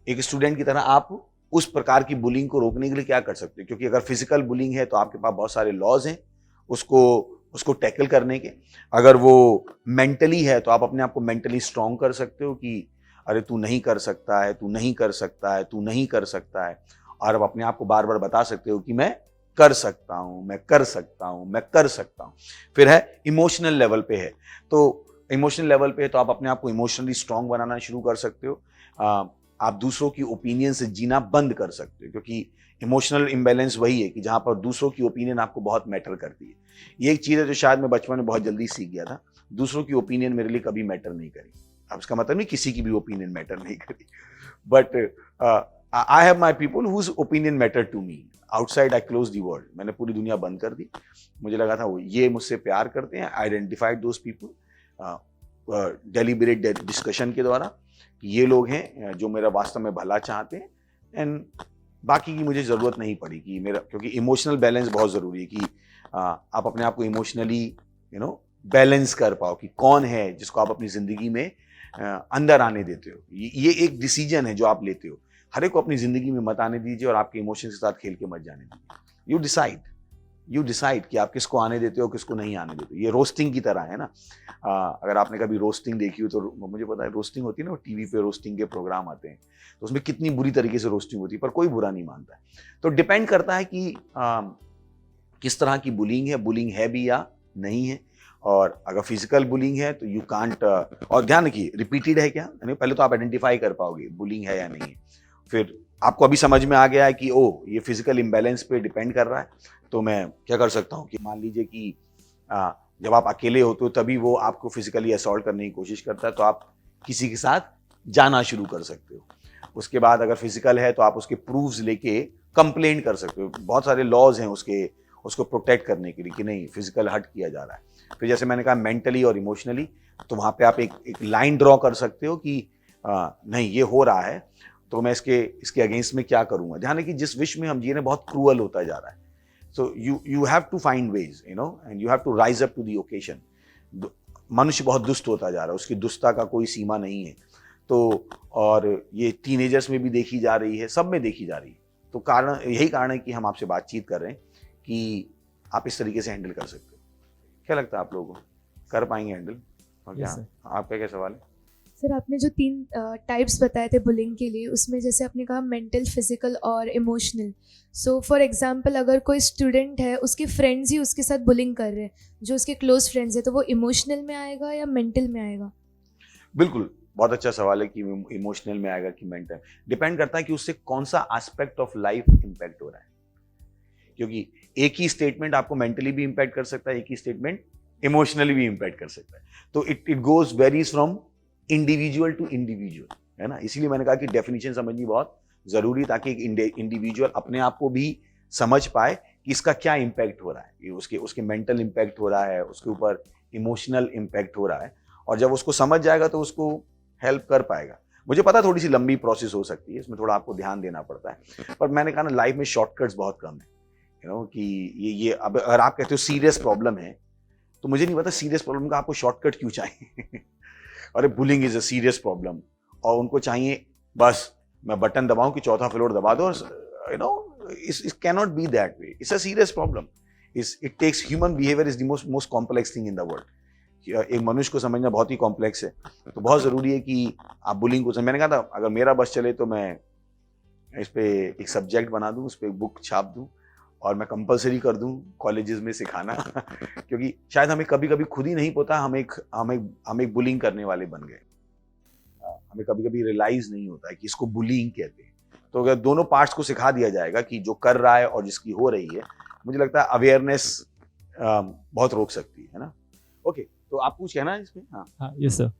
एक स्टूडेंट की तरह आप उस प्रकार की बुलिंग को रोकने के लिए क्या कर सकते हो। क्योंकि अगर फिजिकल बुलिंग है तो आपके पास बहुत सारे लॉज हैं उसको टैकल करने के। अगर वो मेंटली है तो आप अपने आप को मेंटली स्ट्रांग कर सकते हो कि अरे तू नहीं कर सकता है, तू नहीं कर सकता है, तू नहीं कर सकता है, और आप अपने आप को बार बार बता सकते हो कि मैं कर सकता हूं, मैं कर सकता हूं, मैं कर सकता हूं। फिर है इमोशनल लेवल पे है, तो इमोशनल लेवल पे है तो आप अपने आप को इमोशनली स्ट्रांग बनाना शुरू कर सकते हो। आप दूसरों की ओपिनियन से जीना बंद कर सकते हो, क्योंकि इमोशनल इम्बैलेंस वही है कि जहां पर दूसरों की ओपिनियन आपको बहुत मैटर करती है। ये एक चीज है जो शायद मैं बचपन में बहुत जल्दी सीख गया था, दूसरों की ओपिनियन मेरे लिए कभी मैटर नहीं करी। अब इसका मतलब नहीं किसी की भी ओपिनियन मैटर नहीं करी, but I have my people whose opinion matter to me. Outside I close the world, मैंने पूरी दुनिया बंद कर दी। मुझे लगा था वो ये मुझसे प्यार करते हैं। Identified those people deliberate discussion के द्वारा कि ये लोग हैं जो मेरा वास्तव में भला चाहते हैं, एंड बाकी की मुझे ज़रूरत नहीं पड़ी कि मेरा, क्योंकि इमोशनल बैलेंस बहुत ज़रूरी है कि आप अपने आप को इमोशनली बैलेंस कर पाओ कि कौन है जिसको आप अपनी ज़िंदगी में अंदर आने देते हो। ये एक डिसीजन है जो आप लेते हो। हर एक को अपनी ज़िंदगी में मत आने दीजिए और आपके इमोशन के साथ खेल के मत जाने दीजिए। यू डिसाइड कि आप किसको आने देते हो, किसको नहीं आने देते हो। ये रोस्टिंग की तरह है ना। अगर आपने कभी रोस्टिंग देखी हो तो मुझे पता है रोस्टिंग होती है ना, टीवी पे रोस्टिंग के प्रोग्राम आते हैं तो उसमें कितनी बुरी तरीके से रोस्टिंग होती है, पर कोई बुरा नहीं मानता है। तो डिपेंड करता है कि किस तरह की बुलिंग है भी या नहीं है। और अगर फिजिकल बुलिंग है तो यू कांट, और ध्यान रखिए रिपीटेड है क्या, पहले तो आप आइडेंटिफाई कर पाओगे बुलिंग है या नहीं है। फिर आपको अभी समझ में आ गया है कि ये फिजिकल इम्बैलेंस पे डिपेंड कर रहा है, तो मैं क्या कर सकता हूँ कि मान लीजिए कि जब आप अकेले होते हो तभी वो आपको फिजिकली असॉल्ट करने की कोशिश करता है, तो आप किसी के साथ जाना शुरू कर सकते हो। उसके बाद अगर फिजिकल है तो आप उसके प्रूफ्स लेके कंप्लेंट कर सकते हो। बहुत सारे लॉज हैं उसको प्रोटेक्ट करने के लिए कि नहीं फिजिकल हर्ट किया जा रहा है। फिर जैसे मैंने कहा मेंटली और इमोशनली, तो वहाँ पे आप एक लाइन ड्रॉ कर सकते हो कि नहीं ये हो रहा है तो मैं इसके अगेंस्ट में क्या करूँगा। ध्यान है कि जिस विश्व में हम जी रहे हैं बहुत क्रूअल होता जा रहा है। So you have to find ways, and you have to rise up to the occasion. मनुष्य बहुत दुष्ट होता जा रहा है, उसकी दुष्टता का कोई सीमा नहीं है। तो और ये टीनेजर्स में भी देखी जा रही है, सब में देखी जा रही है। तो यही कारण है कि हम आपसे बातचीत कर रहे हैं कि आप इस तरीके से हैंडल कर सकते हो। क्या लगता है आप लोगों को कर पाएंगे हैंडल? और क्या आपका क्या सवाल है? सर आपने जो 3 टाइप्स बताए थे बुलिंग के लिए, उसमें जैसे आपने कहा मेंटल, फिजिकल और इमोशनल। सो फॉर एग्जांपल अगर कोई स्टूडेंट है उसके फ्रेंड्स ही उसके साथ बुलिंग कर रहे हैं, जो उसके क्लोज फ्रेंड्स है, तो वो इमोशनल में आएगा या मेंटल में आएगा? बिल्कुल, बहुत अच्छा सवाल है कि इमोशनल में आएगा कि मेंटल। डिपेंड करता है कि उससे कौन सा एस्पेक्ट ऑफ लाइफ इम्पैक्ट हो रहा है, क्योंकि एक ही स्टेटमेंट आपको मेंटली भी इम्पैक्ट कर सकता है, एक ही स्टेटमेंट इमोशनली भी इम्पैक्ट कर सकता है। तो it goes varies from individual to individual, है ना। इसीलिए मैंने कहा कि डेफिनेशन समझनी बहुत जरूरी, ताकि एक इंडिविजुअल अपने आप को भी समझ पाए कि इसका क्या इम्पैक्ट हो रहा है। उसके मेंटल इम्पैक्ट हो रहा है, उसके ऊपर इमोशनल इम्पैक्ट हो रहा है, और जब उसको समझ जाएगा तो उसको हेल्प कर पाएगा। मुझे पता थोड़ी सी लंबी प्रोसेस हो सकती है, इसमें थोड़ा आपको ध्यान देना पड़ता है, पर मैंने कहा ना लाइफ में शॉर्टकट्स बहुत कम है। कि ये अब अगर आप कहते हो सीरियस प्रॉब्लम है, तो मुझे नहीं पता सीरियस प्रॉब्लम का आपको शॉर्टकट क्यों चाहिए। अरे bullying is a serious problem, और उनको चाहिए बस मैं बटन दबाऊं कि 4था फ्लोर दबा दो, it can not be that way. It's a serious problem. It takes human behaviour is the most complex thing in the world. एक मनुष्य को समझना बहुत ही कॉम्प्लेक्स है, तो बहुत जरूरी है कि आप बुलिंग को मैंने कहा था अगर मेरा बस चले तो मैं इस पे एक सब्जेक्ट बना दूं, उस पर एक बुक छाप दूं, और मैं कंपलसरी कर दूं कॉलेजेस में सिखाना। क्योंकि शायद हमें कभी कभी खुद ही नहीं पता हम एक बुलिंग करने वाले बन गए। हमें कभी कभी रियलाइज नहीं होता है कि इसको बुलिंग कहते हैं। तो अगर दोनों पार्ट्स को सिखा दिया जाएगा कि जो कर रहा है और जिसकी हो रही है, मुझे लगता है अवेयरनेस बहुत रोक सकती है ना। ओके, तो आप कुछ कहना है इसमें? हाँ यस सर।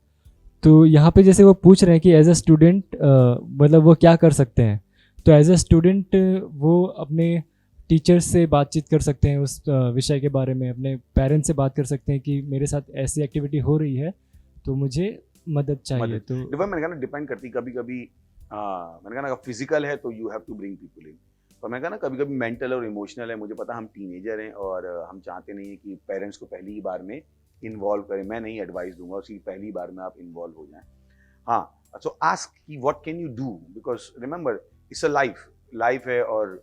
तो यहाँ पे जैसे वो पूछ रहे हैं कि एज अ स्टूडेंट मतलब वो क्या कर सकते हैं, तो एज अ स्टूडेंट वो अपने टीचर्स से बातचीत कर सकते हैं उस विषय के बारे में, अपने पेरेंट्स से बात कर सकते हैं कि मेरे साथ ऐसी एक्टिविटी हो रही है तो मुझे मदद चाहिए। तो मैंने कहा ना डिपेंड करती, कभी कभी मैंने कहा ना फिजिकल है तो you have to bring people in, पर मैंने कहा ना कभी कभी मेंटल और इमोशनल है। मुझे पता हम टीनेजर हैं और हम चाहते नहीं है कि पेरेंट्स को पहली बार में इन्वॉल्व करें। मैं नहीं एडवाइस दूंगा उसकी पहली बार में आप इन्वॉल्व हो जाएं। हाँ, सो आस्क कि what can you do, because remember it's a life है और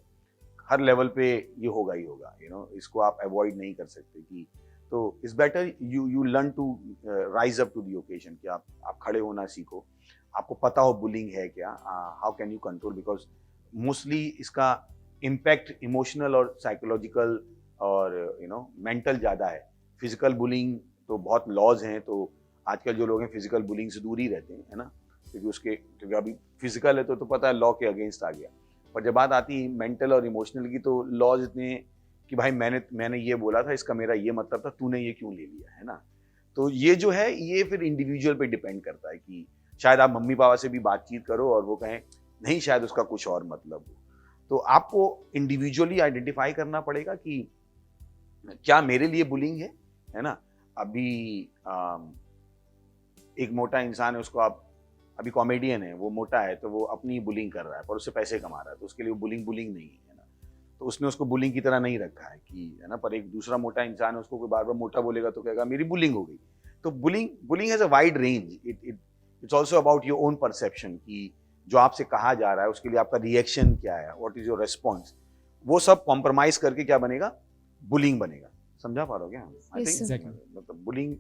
हर लेवल पे ये होगा ही होगा, यू नो, इसको आप अवॉइड नहीं कर सकते। कि तो it's better you learn to rise up to the occasion, कि आप खड़े होना सीखो, आपको पता हो बुलिंग है क्या, how can you control, because mostly इसका इम्पैक्ट इमोशनल और साइकोलॉजिकल और यू नो मेंटल ज़्यादा है। फिजिकल बुलिंग तो बहुत लॉज हैं, तो आजकल जो लोग हैं फिजिकल बुलिंग से दूर ही रहते हैं, है ना, क्योंकि अभी फिजिकल है तो पता है लॉ के अगेंस्ट आ गया। पर जब बात आती है मेंटल और इमोशनल की, तो लॉज इतने कि भाई मैंने ये बोला था, इसका मेरा ये मतलब था, तूने ये क्यों ले लिया, है ना। तो ये जो है ये फिर इंडिविजुअल पे डिपेंड करता है कि शायद आप मम्मी पापा से भी बातचीत करो और वो कहें नहीं, शायद उसका कुछ और मतलब हो। तो आपको इंडिविजुअली आइडेंटिफाई करना पड़ेगा कि क्या मेरे लिए बुलिंग है ना। अभी एक मोटा इंसान है, उसको आप, अभी कॉमेडियन है, वो मोटा है तो वो अपनी बुलिंग कर रहा है पर उससे पैसे कमा रहा है, तो उसके लिए बुलिंग नहीं है ना। तो उसने उसको बुलिंग की तरह नहीं रखा है कि, है ना। पर एक दूसरा मोटा इंसान है, उसको कोई बार बार मोटा बोलेगा तो कहेगा मेरी बुलिंग हो गई। तो bullying has a wide range, it's also about your own perception कि जो आपसे कहा जा रहा है उसके लिए आपका रिएक्शन क्या है, व्हाट इज योर रेस्पॉन्स, वो सब कॉम्प्रोमाइज करके क्या बनेगा, बुलिंग बनेगा। समझा पा रहे हो क्या? आई थिंक मतलब बुलिंग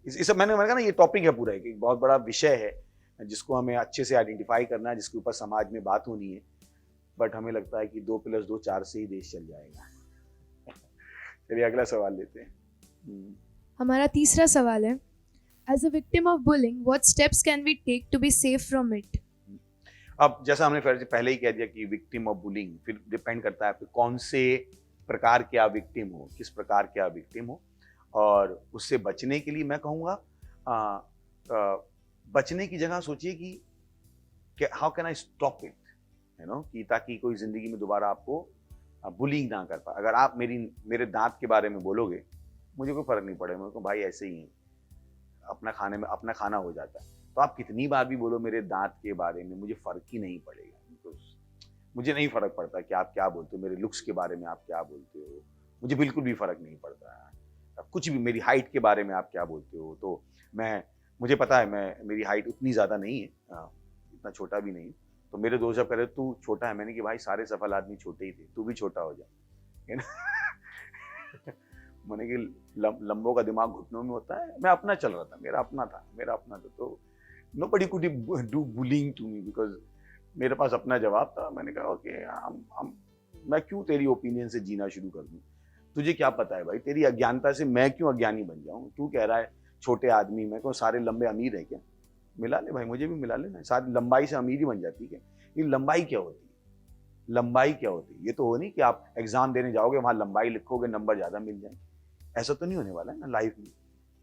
इस मैंने कहा ना ये टॉपिक है पूरा, एक बहुत बड़ा विषय है जिसको हमें अच्छे से आइडेंटिफाई करना है, जिसके ऊपर समाज में बात होनी है। बट हमें लगता है कि 2+2 4 से ही देश चल जाएगा। चलिए अगला सवाल लेते हैं। हमारा तीसरा सवाल है, as a victim of bullying what steps can we take to be safe from it? अब जैसा हमने पहले ही कह दिया कि विक्टिम ऑफ बुलिंग, फिर डिपेंड करता है आप कौन से प्रकार के आप विक्टिम हो, किस प्रकार के आप विक्टिम हो। और उससे बचने के लिए मैं कहूँगा बचने की जगह सोचिए कि how can I stop it, you know, कि ताकि कोई जिंदगी में दोबारा आपको बुलिंग ना कर पाए। अगर आप मेरे दांत के बारे में बोलोगे, मुझे कोई फर्क नहीं पड़ेगा, मेरे को भाई ऐसे ही है, अपना खाना हो जाता है। तो आप कितनी बार भी बोलो मेरे दांत के बारे में, मुझे फर्क ही नहीं पड़ेगा, बिकॉज मुझे नहीं फर्क पड़ता कि आप क्या बोलते हो, मेरे लुक्स के बारे में आप क्या बोलते हो, मुझे बिल्कुल भी फर्क नहीं पड़ता है। कुछ भी, मेरी हाइट के बारे में आप क्या बोलते हो, तो मुझे पता है मेरी हाइट उतनी ज़्यादा नहीं है, इतना छोटा भी नहीं। तो मेरे दोस्त जब कह रहे तू छोटा है, मैंने कि भाई सारे सफल आदमी छोटे ही थे, तू भी छोटा हो जा, है ना। मैंने कि लंबों का दिमाग घुटनों में होता है। मैं अपना चल रहा था, मेरा अपना था, तो nobody could do bullying to me because मेरे पास अपना जवाब था। मैंने कहा ओके, मैं क्यों तेरी ओपिनियन से जीना शुरू कर दूं, तुझे क्या पता है भाई, तेरी अज्ञानता से मैं क्यों अज्ञानी बन जाऊं। तू कह रहा है छोटे आदमी, मैं कहूँ सारे लंबे अमीर है क्या, मिला ले भाई, मुझे भी मिला लेना, सारी लंबाई से अमीर ही बन जाती है। ये लंबाई क्या होती है, लंबाई क्या होती है? ये तो हो नहीं कि आप एग्जाम देने जाओगे, वहां लंबाई लिखोगे, नंबर ज्यादा मिल जाए, ऐसा तो नहीं होने वाला है ना लाइफ में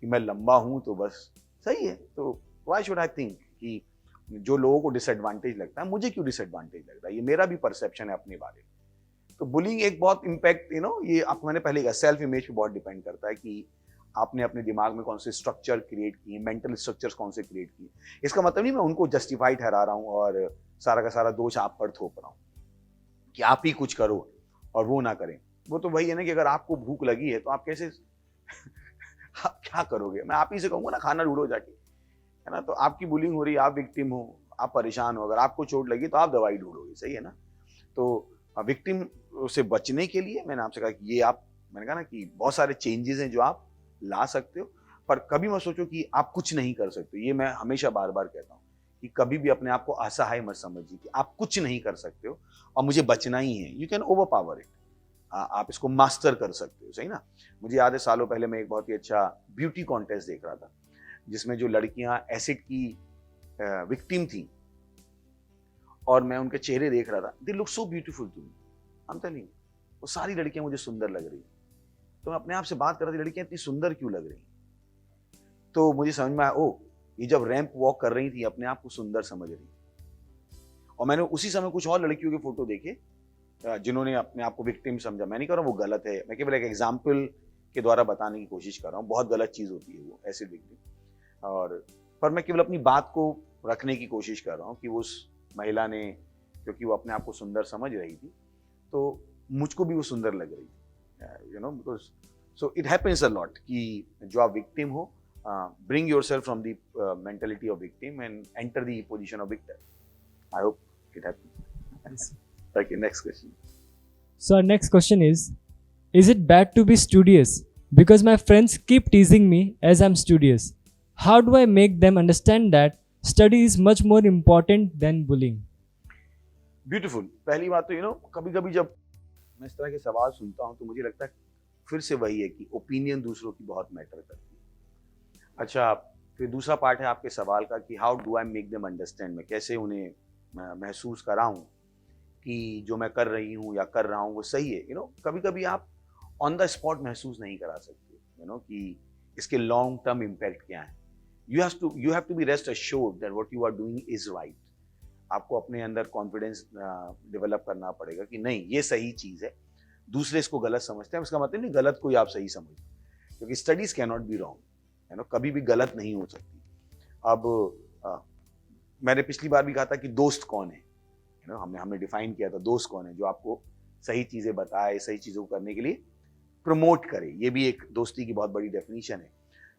कि मैं लंबा हूं तो बस सही है। तो व्हाई शुड आई थिंक कि जो लोगों को डिसएडवांटेज लगता है, मुझे क्यों डिसएडवांटेज लगता है, ये मेरा भी परसेप्शन है अपने बारे में। तो बुलिंग एक बहुत इम्पैक्ट, यू नो, ये आपको मैंने पहले कहा सेल्फ इमेज पे बहुत डिपेंड करता है कि आपने अपने दिमाग में कौन से स्ट्रक्चर क्रिएट किए, मेंटल स्ट्रक्चर्स कौन से क्रिएट किए। इसका मतलब नहीं मैं उनको जस्टिफाई ठहरा रहा हूँ और सारा का सारा दोष आप पर थोप रहा हूँ कि आप ही कुछ करो और वो ना करें। वो तो वही है ना कि अगर आपको भूख लगी है तो आप कैसे आप क्या करोगे? मैं आप ही से कहूँगा ना, खाना ढूंढो जाके, है ना। तो आपकी बुलिंग हो रही है, आप विक्टिम हो, आप परेशान हो, अगर आपको चोट लगी तो आप दवाई ढूंढोगे, सही है ना। तो विक्टिम से बचने के लिए मैंने आपसे कहा कि मैंने कहा ना कि बहुत सारे चेंजेस हैं जो आप ला सकते हो, पर कभी मत सोचो कि आप कुछ नहीं कर सकते। ये मैं हमेशा बार बार कहता हूँ कि कभी भी अपने आप को असहाय मत समझिए कि आप कुछ नहीं कर सकते हो और मुझे बचना ही है। You can over power it, आप इसको मास्टर कर सकते हो, सही ना। मुझे याद है सालों पहले मैं एक बहुत ही अच्छा ब्यूटी कॉन्टेस्ट देख रहा था जिसमें जो लड़कियां एसिड की विक्टिम थी और मैं उनके चेहरे देख रहा था, they look so beautiful to me, I am telling, वो सारी लड़कियां मुझे सुंदर लग रही, तो मैं अपने आप से बात कर रहा था, लड़कियां इतनी सुंदर क्यों लग रही। तो मुझे समझ में आया, ओ ये जब रैंप वॉक कर रही थी अपने आप को सुंदर समझ रही। और मैंने उसी समय कुछ और लड़कियों के फोटो देखे जिन्होंने अपने आप को विक्टिम समझा। मैं नहीं कर रहा वो गलत है, मैं केवल एक एग्जाम्पल के द्वारा बताने की कोशिश कर रहा हूँ, बहुत गलत चीज होती है वो ऐसे विक्टिम। और पर मैं केवल अपनी बात को रखने की कोशिश कर रहा हूँ कि उस महिला ने, क्योंकि वो अपने आप को सुंदर समझ रही थी, तो मुझको भी वो सुंदर लग रही थी, you know, because so it happens a lot कि जो आप विक्टिम हो, bring yourself from the mentality of victim and enter the position of victim. I hope it happens. Okay, next question. So our next question is it bad to be studious? Because my friends keep teasing me as I'm studious. How do I make them understand that study is much more important than bullying? Beautiful. पहली बात तो कभी-कभी जब मैं इस तरह के सवाल सुनता हूँ तो मुझे लगता है फिर से वही है कि ओपिनियन दूसरों की बहुत मैटर करती है। अच्छा, फिर दूसरा पार्ट है आपके सवाल का कि how do I make them understand, मैं कैसे उन्हें महसूस कराऊं कि जो मैं कर रही हूं या कर रहा हूं वो सही है। कभी कभी आप ऑन द स्पॉट महसूस नहीं करा सकते कि इसके लॉन्ग टर्म इम्पैक्ट क्या है। You have to be rest assured that what you are doing is right. आपको अपने अंदर कॉन्फिडेंस डेवलप करना पड़ेगा कि नहीं ये सही चीज़ है, दूसरे इसको गलत समझते हैं, इसका मतलब नहीं गलत कोई आप सही समझो, क्योंकि studies can not be wrong, कभी भी गलत नहीं हो सकती। अब मैंने पिछली बार भी कहा था कि दोस्त कौन है, हमने डिफाइन किया था दोस्त कौन है, जो आपको सही चीजें बताए, सही चीजों को करने के लिए प्रमोट करे, ये भी एक दोस्ती की बहुत बड़ी डेफिनेशन है।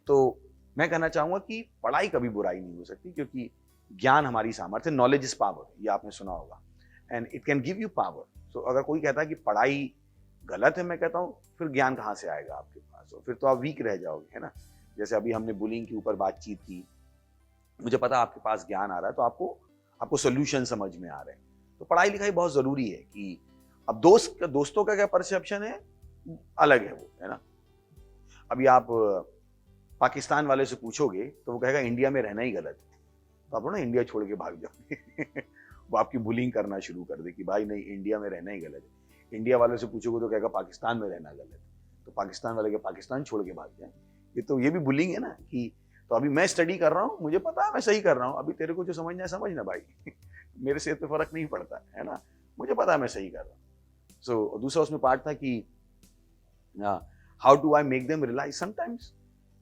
तो मैं कहना चाहूंगा कि पढ़ाई कभी बुराई नहीं हो सकती, क्योंकि ज्ञान हमारी सामर्थ्य, नॉलेज इज पावर, ये आपने सुना होगा, and it can give you power. So अगर कोई कहता है कि पढ़ाई गलत है, मैं कहता हूँ फिर ज्ञान कहाँ से आएगा आपके पास, और फिर तो आप वीक रह जाओगे, है ना। जैसे अभी हमने बुलिंग के ऊपर बातचीत की, मुझे पता आपके पास ज्ञान आ रहा है, तो आपको सोल्यूशन समझ में आ रहे हैं। तो पढ़ाई लिखाई बहुत जरूरी है कि अब दोस्तों का क्या परसेप्शन है अलग है वो, है ना। अभी आप पाकिस्तान वाले से पूछोगे तो वो कहेगा इंडिया में रहना ही गलत है, तो आप ना इंडिया छोड़ के भाग जाओगे वो आपकी बुलिंग करना शुरू कर दे कि भाई नहीं इंडिया में रहना ही गलत है। इंडिया वाले से पूछोगे तो कहेगा पाकिस्तान में रहना गलत है, तो पाकिस्तान वाले के पाकिस्तान छोड़ के भाग जाए। ये भी बुलिंग है ना कि तो अभी मैं स्टडी कर रहा हूँ, मुझे पता है मैं सही कर रहा हूँ, अभी तेरे को जो समझना है समझना भाई मेरे से इतना फर्क नहीं पड़ता है ना, मुझे पता है मैं सही कर रहा हूँ। सो दूसरा उसमें पार्ट था कि how do I make them realise, sometimes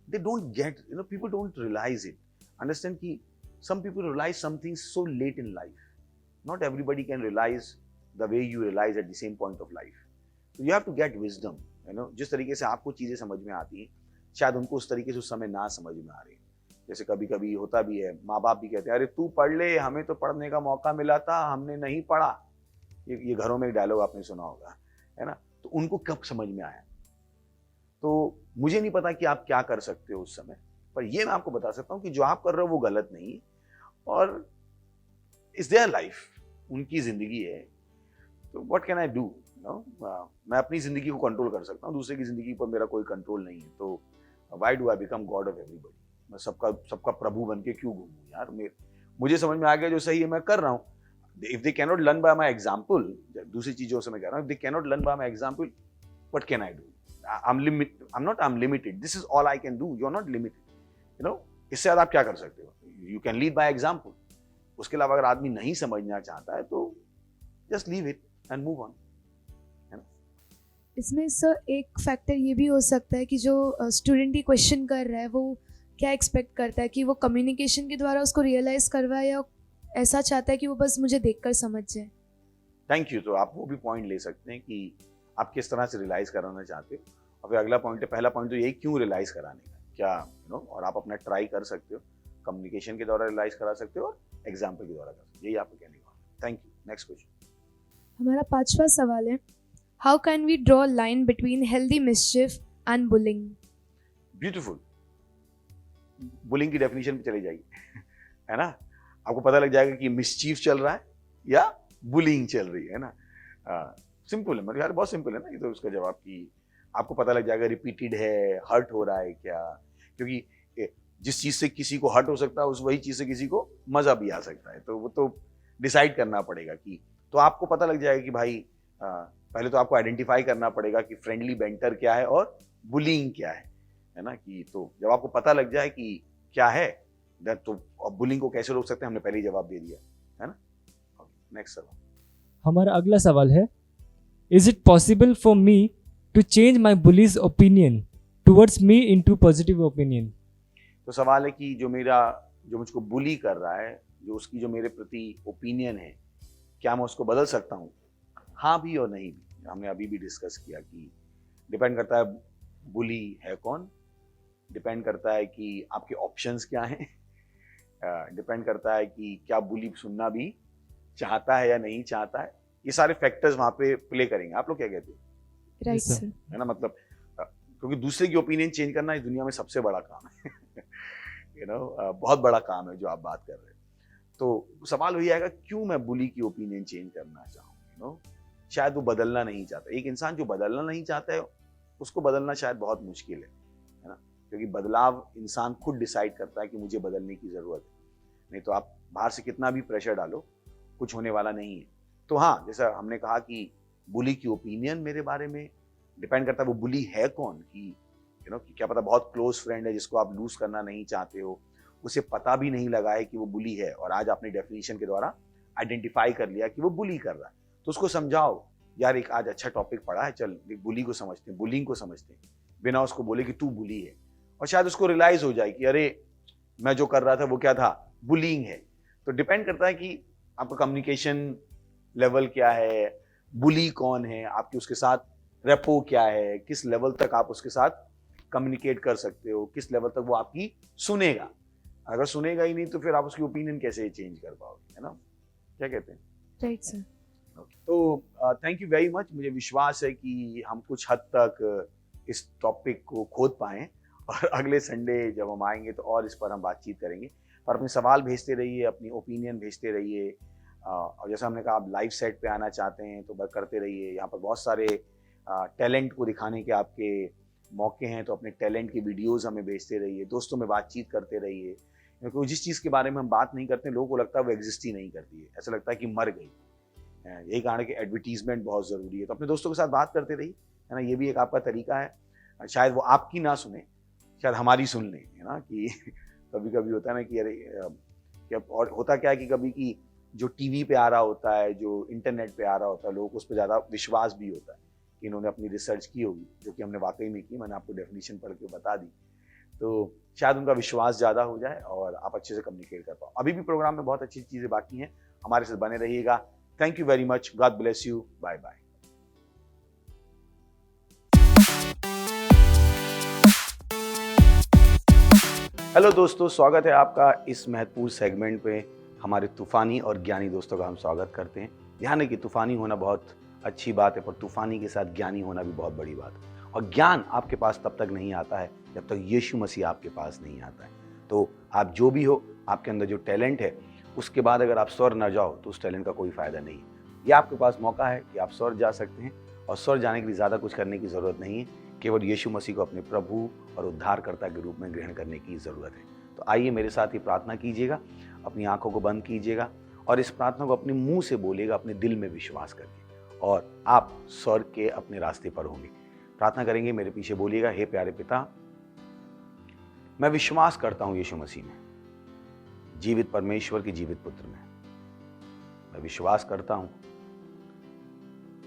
they don't get, people don't realise it, understand कि some people realize something so late in life. Not everybody can realize the way you realize at the same point of life. So you have to get wisdom, जिस तरीके से आपको चीजें समझ में आती हैं शायद उनको उस तरीके से उस समय ना समझ में आ रही। जैसे कभी कभी होता भी है, माँ बाप भी कहते हैं अरे तू पढ़ ले, हमें तो पढ़ने का मौका मिला था, हमने नहीं पढ़ा। ये घरों में एक डायलॉग आपने सुना होगा, है ना। तो उनको कब समझ में आया, तो मुझे नहीं पता कि आप क्या कर सकते हो उस समय, पर ये मैं आपको बता सकता हूँ कि जो आप कर रहे हो वो गलत नहीं है, और इज देयर लाइफ, उनकी जिंदगी है, तो व्हाट कैन आई डू, मैं अपनी जिंदगी को कंट्रोल कर सकता हूँ, दूसरे की जिंदगी पर मेरा कोई कंट्रोल नहीं है। तो why do I become God of everybody, मैं सबका प्रभु बन के क्यों घूमूं यार। मुझे समझ में आ गया जो सही है मैं कर रहा हूँ। If they can not learn by my example, दूसरी चीजों से मैं कह रहा हूँ, if they can not learn by my example, what can I do, I am limited, this is all I can do, you are not limited, इससे ज्यादा आप क्या कर सकते हो। You can lead by example, उसके अलावा अगर आदमी नहीं समझना चाहता है तो just leave it and move on. इसमें सर एक फैक्टर ये भी हो सकता है कि जो स्टूडेंट ही क्वेश्चन कर रहा है वो क्या एक्सपेक्ट करता है कि वो कम्युनिकेशन के द्वारा उसको रियलाइज करवाए, या ऐसा चाहता है कि वो बस मुझे देखकर समझ जाए। Thank you. तो आप वो भी पॉइंट ले सकते हैं कि आप किस तरह से रियलाइज कराना चाहते हो, और फिर अगला पॉइंट है, पहला पॉइंट तो यही क्यों रियलाइज कराने का, क्या और आप अपना ट्राई कर सकते हो, कम्युनिकेशन के द्वारा रियलाइज करा सकते हो और एग्जाम्पल के द्वारा कर सकते हो, यही आपको कहने का। Thank you. Next question. हमारा 5वां सवाल है, how can we draw line between healthy mischief and bullying. Beautiful. Bullying की डेफिनेशन पे चली जाएगी है ना, आपको पता लग जाएगा कि मिसचीफ चल रहा है या बुलिंग चल रही है ना। सिंपल है, मतलब यार बहुत सिंपल है ना ये तो उसका जवाब, कि आपको पता लग जाएगा रिपीटेड है, हर्ट हो रहा है क्या, क्योंकि जिस चीज से किसी को हर्ट हो सकता है उस वही चीज से किसी को मजा भी आ सकता है। तो वो तो डिसाइड करना पड़ेगा कि, तो आपको पता लग जाएगा कि भाई पहले तो आपको आइडेंटिफाई करना पड़ेगा कि फ्रेंडली बेंटर क्या है और बुलिंग क्या है ना। कि तो जब आपको पता लग जाए कि क्या है, तो अब बुलिंग को कैसे रोक सकते हैं, हमने पहले ही जवाब दे दिया है ना। नेक्स्ट सवाल, हमारा अगला सवाल है, is it possible for me to change my bully's opinion towards me into positive opinion? तो सवाल है कि जो मुझको बुली कर रहा है, जो उसकी जो मेरे प्रति ओपिनियन है, क्या मैं उसको बदल सकता हूँ? हाँ भी और नहीं भी। हमने अभी भी डिस्कस किया कि डिपेंड करता है बुली है कौन, डिपेंड करता है कि आपके ऑप्शंस क्या हैं, डिपेंड करता है कि क्या बुली सुनना भी चाहता है या नहीं चाहता है। ये सारे फैक्टर्स वहां पे प्ले करेंगे। आप लोग क्या कहते हैं? Right sir. है ना, मतलब क्योंकि दूसरे की ओपिनियन चेंज करना इस दुनिया में सबसे बड़ा काम है बहुत बड़ा काम है जो आप बात कर रहे हैं। तो सवाल वही आएगा, क्यों मैं बुली की ओपिनियन चेंज करना चाहूँ? शायद वो बदलना नहीं चाहता। एक इंसान जो बदलना नहीं चाहता है, उसको बदलना शायद बहुत मुश्किल है ना, क्योंकि बदलाव इंसान खुद डिसाइड करता है कि मुझे बदलने की जरूरत है। नहीं तो आप बाहर से कितना भी प्रेशर डालो, कुछ होने वाला नहीं है। तो हाँ, जैसा हमने कहा कि बुली की ओपिनियन मेरे बारे में डिपेंड करता है वो बुली है कौन, कि कि क्या पता बहुत क्लोज फ्रेंड है जिसको आप लूज करना नहीं चाहते हो, उसे पता भी नहीं लगा है कि वो बुली है, और आज आपने डेफिनेशन के द्वारा आइडेंटिफाई कर लिया कि वो बुली कर रहा है। तो उसको समझाओ, यार एक आज अच्छा टॉपिक पढ़ा है, चल एक बुली को समझते हैं, बुलिंग को समझते हैं, बिना उसको बोले कि तू बुली है। और शायद उसको रियलाइज हो जाए कि अरे मैं जो कर रहा था वो क्या था, बुलिंग है। तो डिपेंड करता है कि आपका कम्युनिकेशन लेवल क्या है, बुली कौन है, आपकी उसके साथ रेपो क्या है, किस लेवल तक आप उसके साथ कम्युनिकेट कर सकते हो, किस लेवल तक वो आपकी सुनेगा। अगर सुनेगा ही नहीं तो फिर आप उसकी ओपिनियन कैसे चेंज कर पाओगे, है ना। क्या कहते हैं? Right sir. तो थैंक यू वेरी मच। मुझे विश्वास है कि हम कुछ हद तक इस टॉपिक को खोद पाएं, और अगले संडे जब हम आएंगे तो और इस पर हम बातचीत करेंगे। पर अपने सवाल भेजते रहिए, अपनी ओपिनियन भेजते रहिए, और जैसा हमने कहा आप लाइव सेट पे आना चाहते हैं तो करते रहिए। यहाँ पर बहुत सारे टैलेंट को दिखाने के आपके मौके हैं, तो अपने टैलेंट की वीडियोस हमें भेजते रहिए, दोस्तों में बातचीत करते रहिए, क्योंकि जिस चीज़ के बारे में हम बात नहीं करते लोगों को लगता है वो एग्जिस्ट ही नहीं करती है, ऐसा लगता है कि मर गई। यही कारण है कि एडवर्टीजमेंट बहुत ज़रूरी है। तो अपने दोस्तों के साथ बात करते रहिए, है ना। ये भी एक आपका तरीका है, शायद वो आपकी ना सुने, शायद हमारी सुन लें, है ना। कि कभी कभी होता है ना कि अरे क्या, और होता क्या है कि कभी कि जो टीवी पे आ रहा होता है, जो इंटरनेट पे आ रहा होता है, लोगों को उस पर ज़्यादा विश्वास भी होता है कि इन्होंने अपनी रिसर्च की होगी, जो कि हमने वाकई में की, मैंने आपको डेफिनेशन पढ़ के बता दी, तो शायद उनका विश्वास ज़्यादा हो जाए और आप अच्छे से कम्युनिकेट कर पाओ। अभी भी प्रोग्राम में बहुत अच्छी चीज़ें बाकी हैं, हमारे साथ बने रहिएगा। Thank you very much, God bless you, bye bye. Hello दोस्तों, स्वागत है आपका इस महत्वपूर्ण सेगमेंट पे। हमारे तूफानी और ज्ञानी दोस्तों का हम स्वागत करते हैं। ध्यान है कि तूफानी होना बहुत अच्छी बात है, पर तूफानी के साथ ज्ञानी होना भी बहुत बड़ी बात है। और ज्ञान आपके पास तब तक नहीं आता है जब तक यीशु मसीह आपके पास नहीं आता है। तो आप जो भी हो, आपके अंदर जो टैलेंट है, उसके बाद अगर आप स्वर्ग न जाओ तो उस टैलेंट का कोई फ़ायदा नहीं है। ये आपके पास मौका है कि आप स्वर्ग जा सकते हैं, और स्वर्ग जाने के लिए ज़्यादा कुछ करने की ज़रूरत नहीं है, केवल यीशु मसीह को अपने प्रभु और उद्धारकर्ता के रूप में ग्रहण करने की ज़रूरत है। तो आइए मेरे साथ ही प्रार्थना कीजिएगा, अपनी आंखों को बंद कीजिएगा और इस प्रार्थना को अपने मुंह से बोलिएगा, अपने दिल में विश्वास करके, और आप स्वर्ग के अपने रास्ते पर होंगे। प्रार्थना करेंगे, मेरे पीछे बोलिएगा। हे प्यारे पिता, मैं विश्वास करता हूं यीशु मसीह में, जीवित परमेश्वर के जीवित पुत्र में। मैं विश्वास करता हूं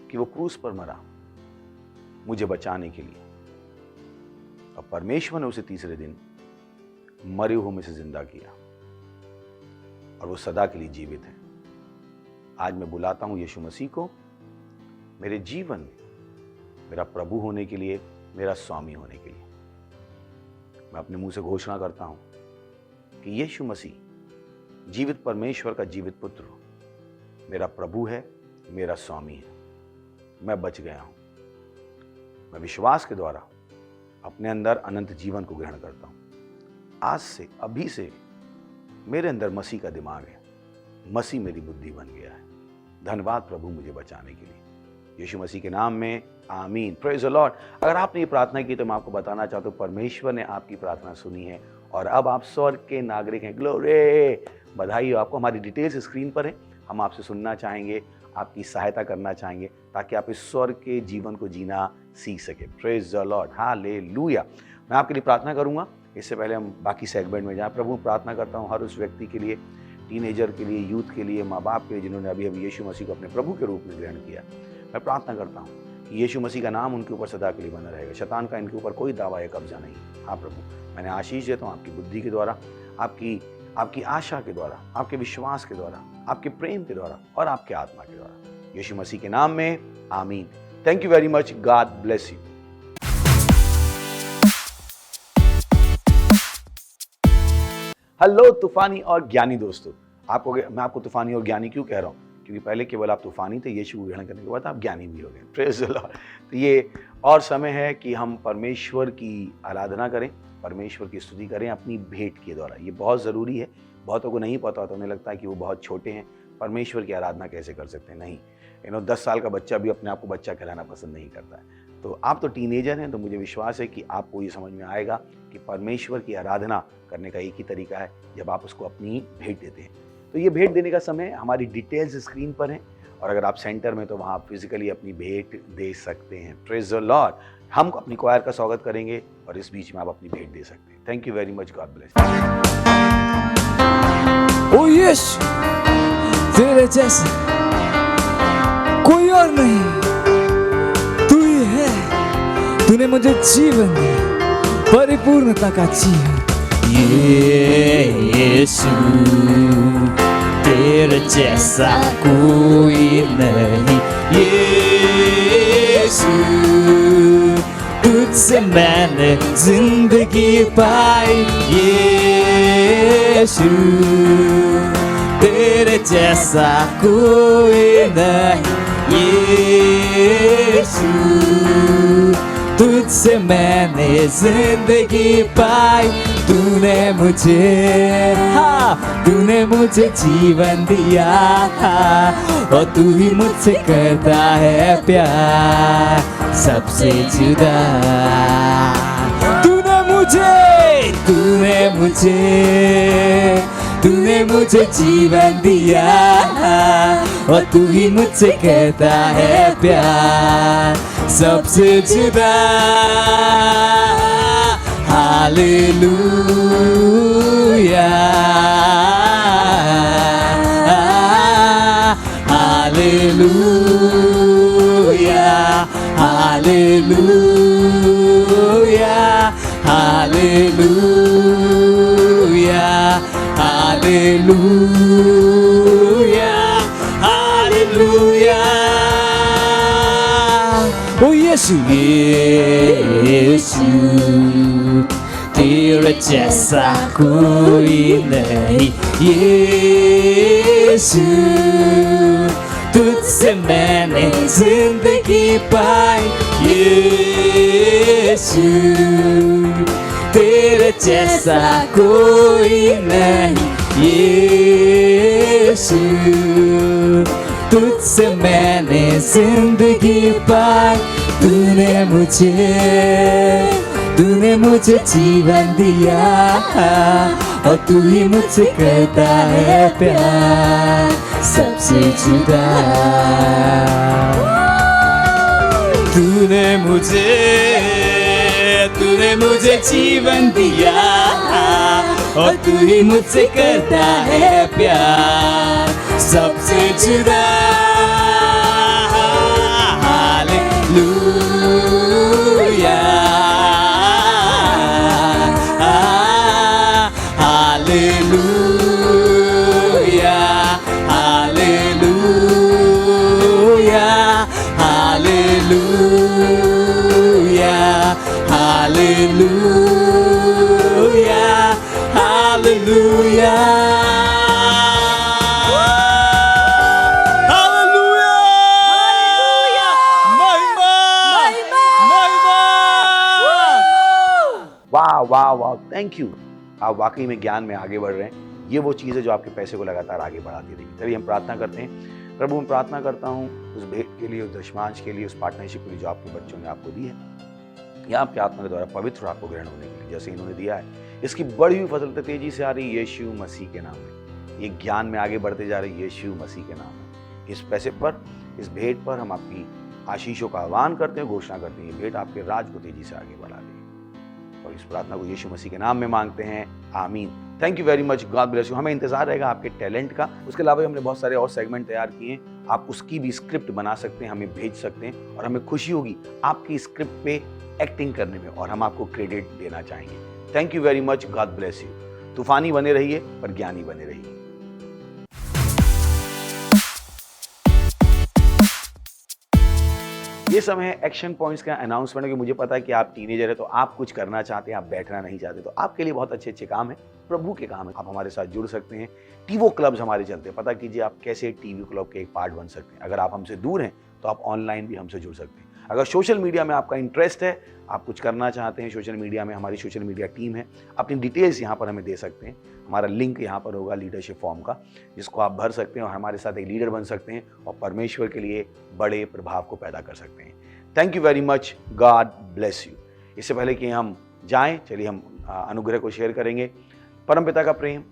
कि वो क्रूस पर मरा मुझे बचाने के लिए, और परमेश्वर ने उसे तीसरे दिन मरे हुए में से जिंदा किया, और वो सदा के लिए जीवित है। आज मैं बुलाता हूं यीशु मसीह को मेरे जीवन में मेरा प्रभु होने के लिए, मेरा स्वामी होने के लिए। मैं अपने मुंह से घोषणा करता हूं कि यीशु मसीह जीवित परमेश्वर का जीवित पुत्र मेरा प्रभु है, मेरा स्वामी है। मैं बच गया हूं। मैं विश्वास के द्वारा अपने अंदर अनंत जीवन को ग्रहण करता हूं। आज से, अभी से मेरे अंदर मसीह का दिमाग है, मसीह मेरी बुद्धि बन गया है। धन्यवाद प्रभु मुझे बचाने के लिए, यीशु मसीह के नाम में, आमीन। Praise the Lord. अगर आपने ये प्रार्थना की तो मैं आपको बताना चाहता हूँ, परमेश्वर ने आपकी प्रार्थना सुनी है और अब आप स्वर्ग के नागरिक हैं। ग्लोरी, बधाई हो आपको। हमारी डिटेल्स स्क्रीन पर है, हम आपसे सुनना चाहेंगे, आपकी सहायता करना चाहेंगे ताकि आप इस स्वर्ग के जीवन को जीना सीख सके। Praise the Lord, hallelujah. मैं आपके लिए प्रार्थना करूंगा। इससे पहले हम बाकी सेगमेंट में जाएं, प्रभु प्रार्थना करता हूं हर उस व्यक्ति के लिए, टीनेजर के लिए, यूथ के लिए, माँ बाप के लिए जिन्होंने अभी अभी यीशु मसीह को अपने प्रभु के रूप में ग्रहण किया। मैं प्रार्थना करता हूँ कि यीशु मसीह का नाम उनके ऊपर सदा के लिए बना रहेगा, शैतान का इनके ऊपर कोई दावा या कब्जा नहीं। हाँ प्रभु, मैंने आशीष देता हूँ आपकी बुद्धि के द्वारा, आपकी आशा के द्वारा, आपके विश्वास के द्वारा, आपके प्रेम के द्वारा और आपके आत्मा के द्वारा, यीशु मसीह के नाम में, आमीन। Thank you very much, God bless you. Hello तूफानी और ज्ञानी दोस्तों, मैं आपको तूफानी और ज्ञानी क्यों कह रहा हूँ? क्योंकि पहले केवल आप तूफानी थे, यीशु को ग्रहण करने के बाद आप ज्ञानी भी हो गए। Praise the Lord. तो ये और समय है कि हम परमेश्वर की आराधना करें, परमेश्वर की स्तुति करें अपनी भेंट के द्वारा। ये बहुत ज़रूरी है। बहुतों को नहीं पता होता, उन्हें लगता है कि वो बहुत छोटे हैं, परमेश्वर की आराधना कैसे कर सकते हैं। नहीं, 10 साल का बच्चा भी अपने आप को बच्चा कहलाना पसंद नहीं करता है। तो आप तो टीनेजर हैं, तो मुझे विश्वास है कि आपको ये समझ में आएगा कि परमेश्वर की आराधना करने का एक ही तरीका है, जब आप उसको अपनी भेंट देते हैं। तो ये भेंट देने का समय, हमारी डिटेल्स स्क्रीन पर हैं, और अगर आप सेंटर में तो वहाँ फिजिकली अपनी भेंट दे सकते हैं। Praise the Lord. हम अपनी क्वायर का स्वागत करेंगे और इस बीच में आप अपनी भेंट दे सकते हैं। Thank you very much, God bless. ओ यीशु, तेरे जैसा कोई और नहीं, तू ही है। तूने मुझे जीवन दिया, परिपूर्णता का जीवन। यीशु, तेरे जैसा कोई नहीं। यीशु, तुझसे मैंने जिंदगी पाई। यीशु, तेरे जैसा कोई नहीं। यीशु, तुझसे मैंने जिंदगी पाई। तूने मुझे जीवन दिया, और तू ही मुझसे करता है प्यार सबसे जुदा। तूने मुझे जीवन दिया, और तू ही मुझसे कहता है प्यार सबसे जुदा। Hallelujah, hallelujah, hallelujah, hallelujah, hallelujah, hallelujah. ओ यीशु, यीशु, तेरे जैसा कोई नहीं। यीशु, तुझसे मैंने जिंदगी पाई। यीशु, तेरे जैसा कोई नहीं। यीशु, तुझसे मैंने जिंदगी पाई। तूने मुझे जीवन दिया, और तू ही मुझसे करता है प्यार सबसे जुदा। तूने मुझे जीवन दिया, और तू ही मुझसे करता है प्यार सबसे जुदा। Hallelujah, hallelujah, hallelujah, hallelujah, hallelujah, hallelujah, hallelujah, महिमा, महिमा। वाह वाह वाह, थैंक यू। आप वाकई में ज्ञान में आगे बढ़ रहे हैं। ये वो चीज़ है जो आपके पैसे को लगातार आगे बढ़ाती रहेगी। चलिए हम प्रार्थना करते हैं। प्रभु, मैं प्रार्थना करता हूँ उस भेंट के लिए, उस दशमांश के लिए, उस पार्टनरशिप के लिए जो आपके बच्चों ने आपको दी है, या आपके आत्मा के द्वारा पवित्र आपको ग्रहण होने के लिए जैसे इन्होंने दिया है, इसकी बढ़ी हुई फसलता तेजी से आ रही यीशु मसीह के नाम में। ये ज्ञान में आगे बढ़ते जा रहे यीशु मसीह के नाम में। इस पैसे पर, इस भेंट पर हम आपकी आशीषों का आह्वान करते हैं, घोषणा करते हैं, ये भेंट आपके राज को तेजी से आगे बढ़ा दे। और इस प्रार्थना को यीशु मसीह के नाम में मांगते हैं, आमीन। Thank you very much, God bless you. हमें इंतजार रहेगा आपके टैलेंट का। उसके अलावा हमने बहुत सारे और सेगमेंट तैयार किए हैं, आप उसकी भी स्क्रिप्ट बना सकते हैं, हमें भेज सकते हैं और हमें खुशी होगी आपकी स्क्रिप्ट पे एक्टिंग करने में और हम आपको क्रेडिट देना चाहेंगे। Thank you very much, God bless you. तूफानी बने रहिए पर ज्ञानी बने रहिए। ये समय है एक्शन पॉइंट्स का अनाउंसमेंट, कि मुझे पता है कि आप टीनेजर है तो आप कुछ करना चाहते हैं, आप बैठना नहीं चाहते, तो आपके लिए बहुत अच्छे अच्छे काम है, प्रभु के काम है। आप हमारे साथ जुड़ सकते हैं। टीवो क्लब्स हमारे चलते हैं, पता कीजिए आप कैसे टीवी क्लब के एक पार्ट बन सकते हैं। अगर आप हमसे दूर हैं तो आप ऑनलाइन भी हमसे जुड़ सकते हैं। अगर सोशल मीडिया में आपका इंटरेस्ट है, आप कुछ करना चाहते हैं सोशल मीडिया में, हमारी सोशल मीडिया टीम है, अपनी डिटेल्स यहाँ पर हमें दे सकते हैं। हमारा लिंक यहाँ पर होगा लीडरशिप फॉर्म का, जिसको आप भर सकते हैं और हमारे साथ एक लीडर बन सकते हैं और परमेश्वर के लिए बड़े प्रभाव को पैदा कर सकते हैं। Thank you very much, God bless you. इससे पहले कि हम जाएं, चलिए हम अनुग्रह को शेयर करेंगे। परमपिता का प्रेम,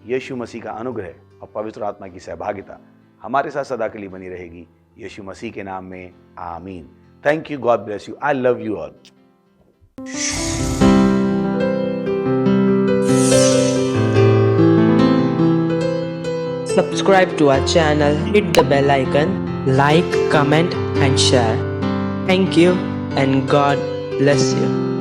यीशु मसीह का अनुग्रह और पवित्र आत्मा की सहभागिता हमारे साथ सदा के लिए बनी रहेगी, यीशु मसीह के नाम में, आमीन। Thank you, God bless you, I love you all. Subscribe to our channel, hit the bell icon, like, comment and share. Thank you and God bless you.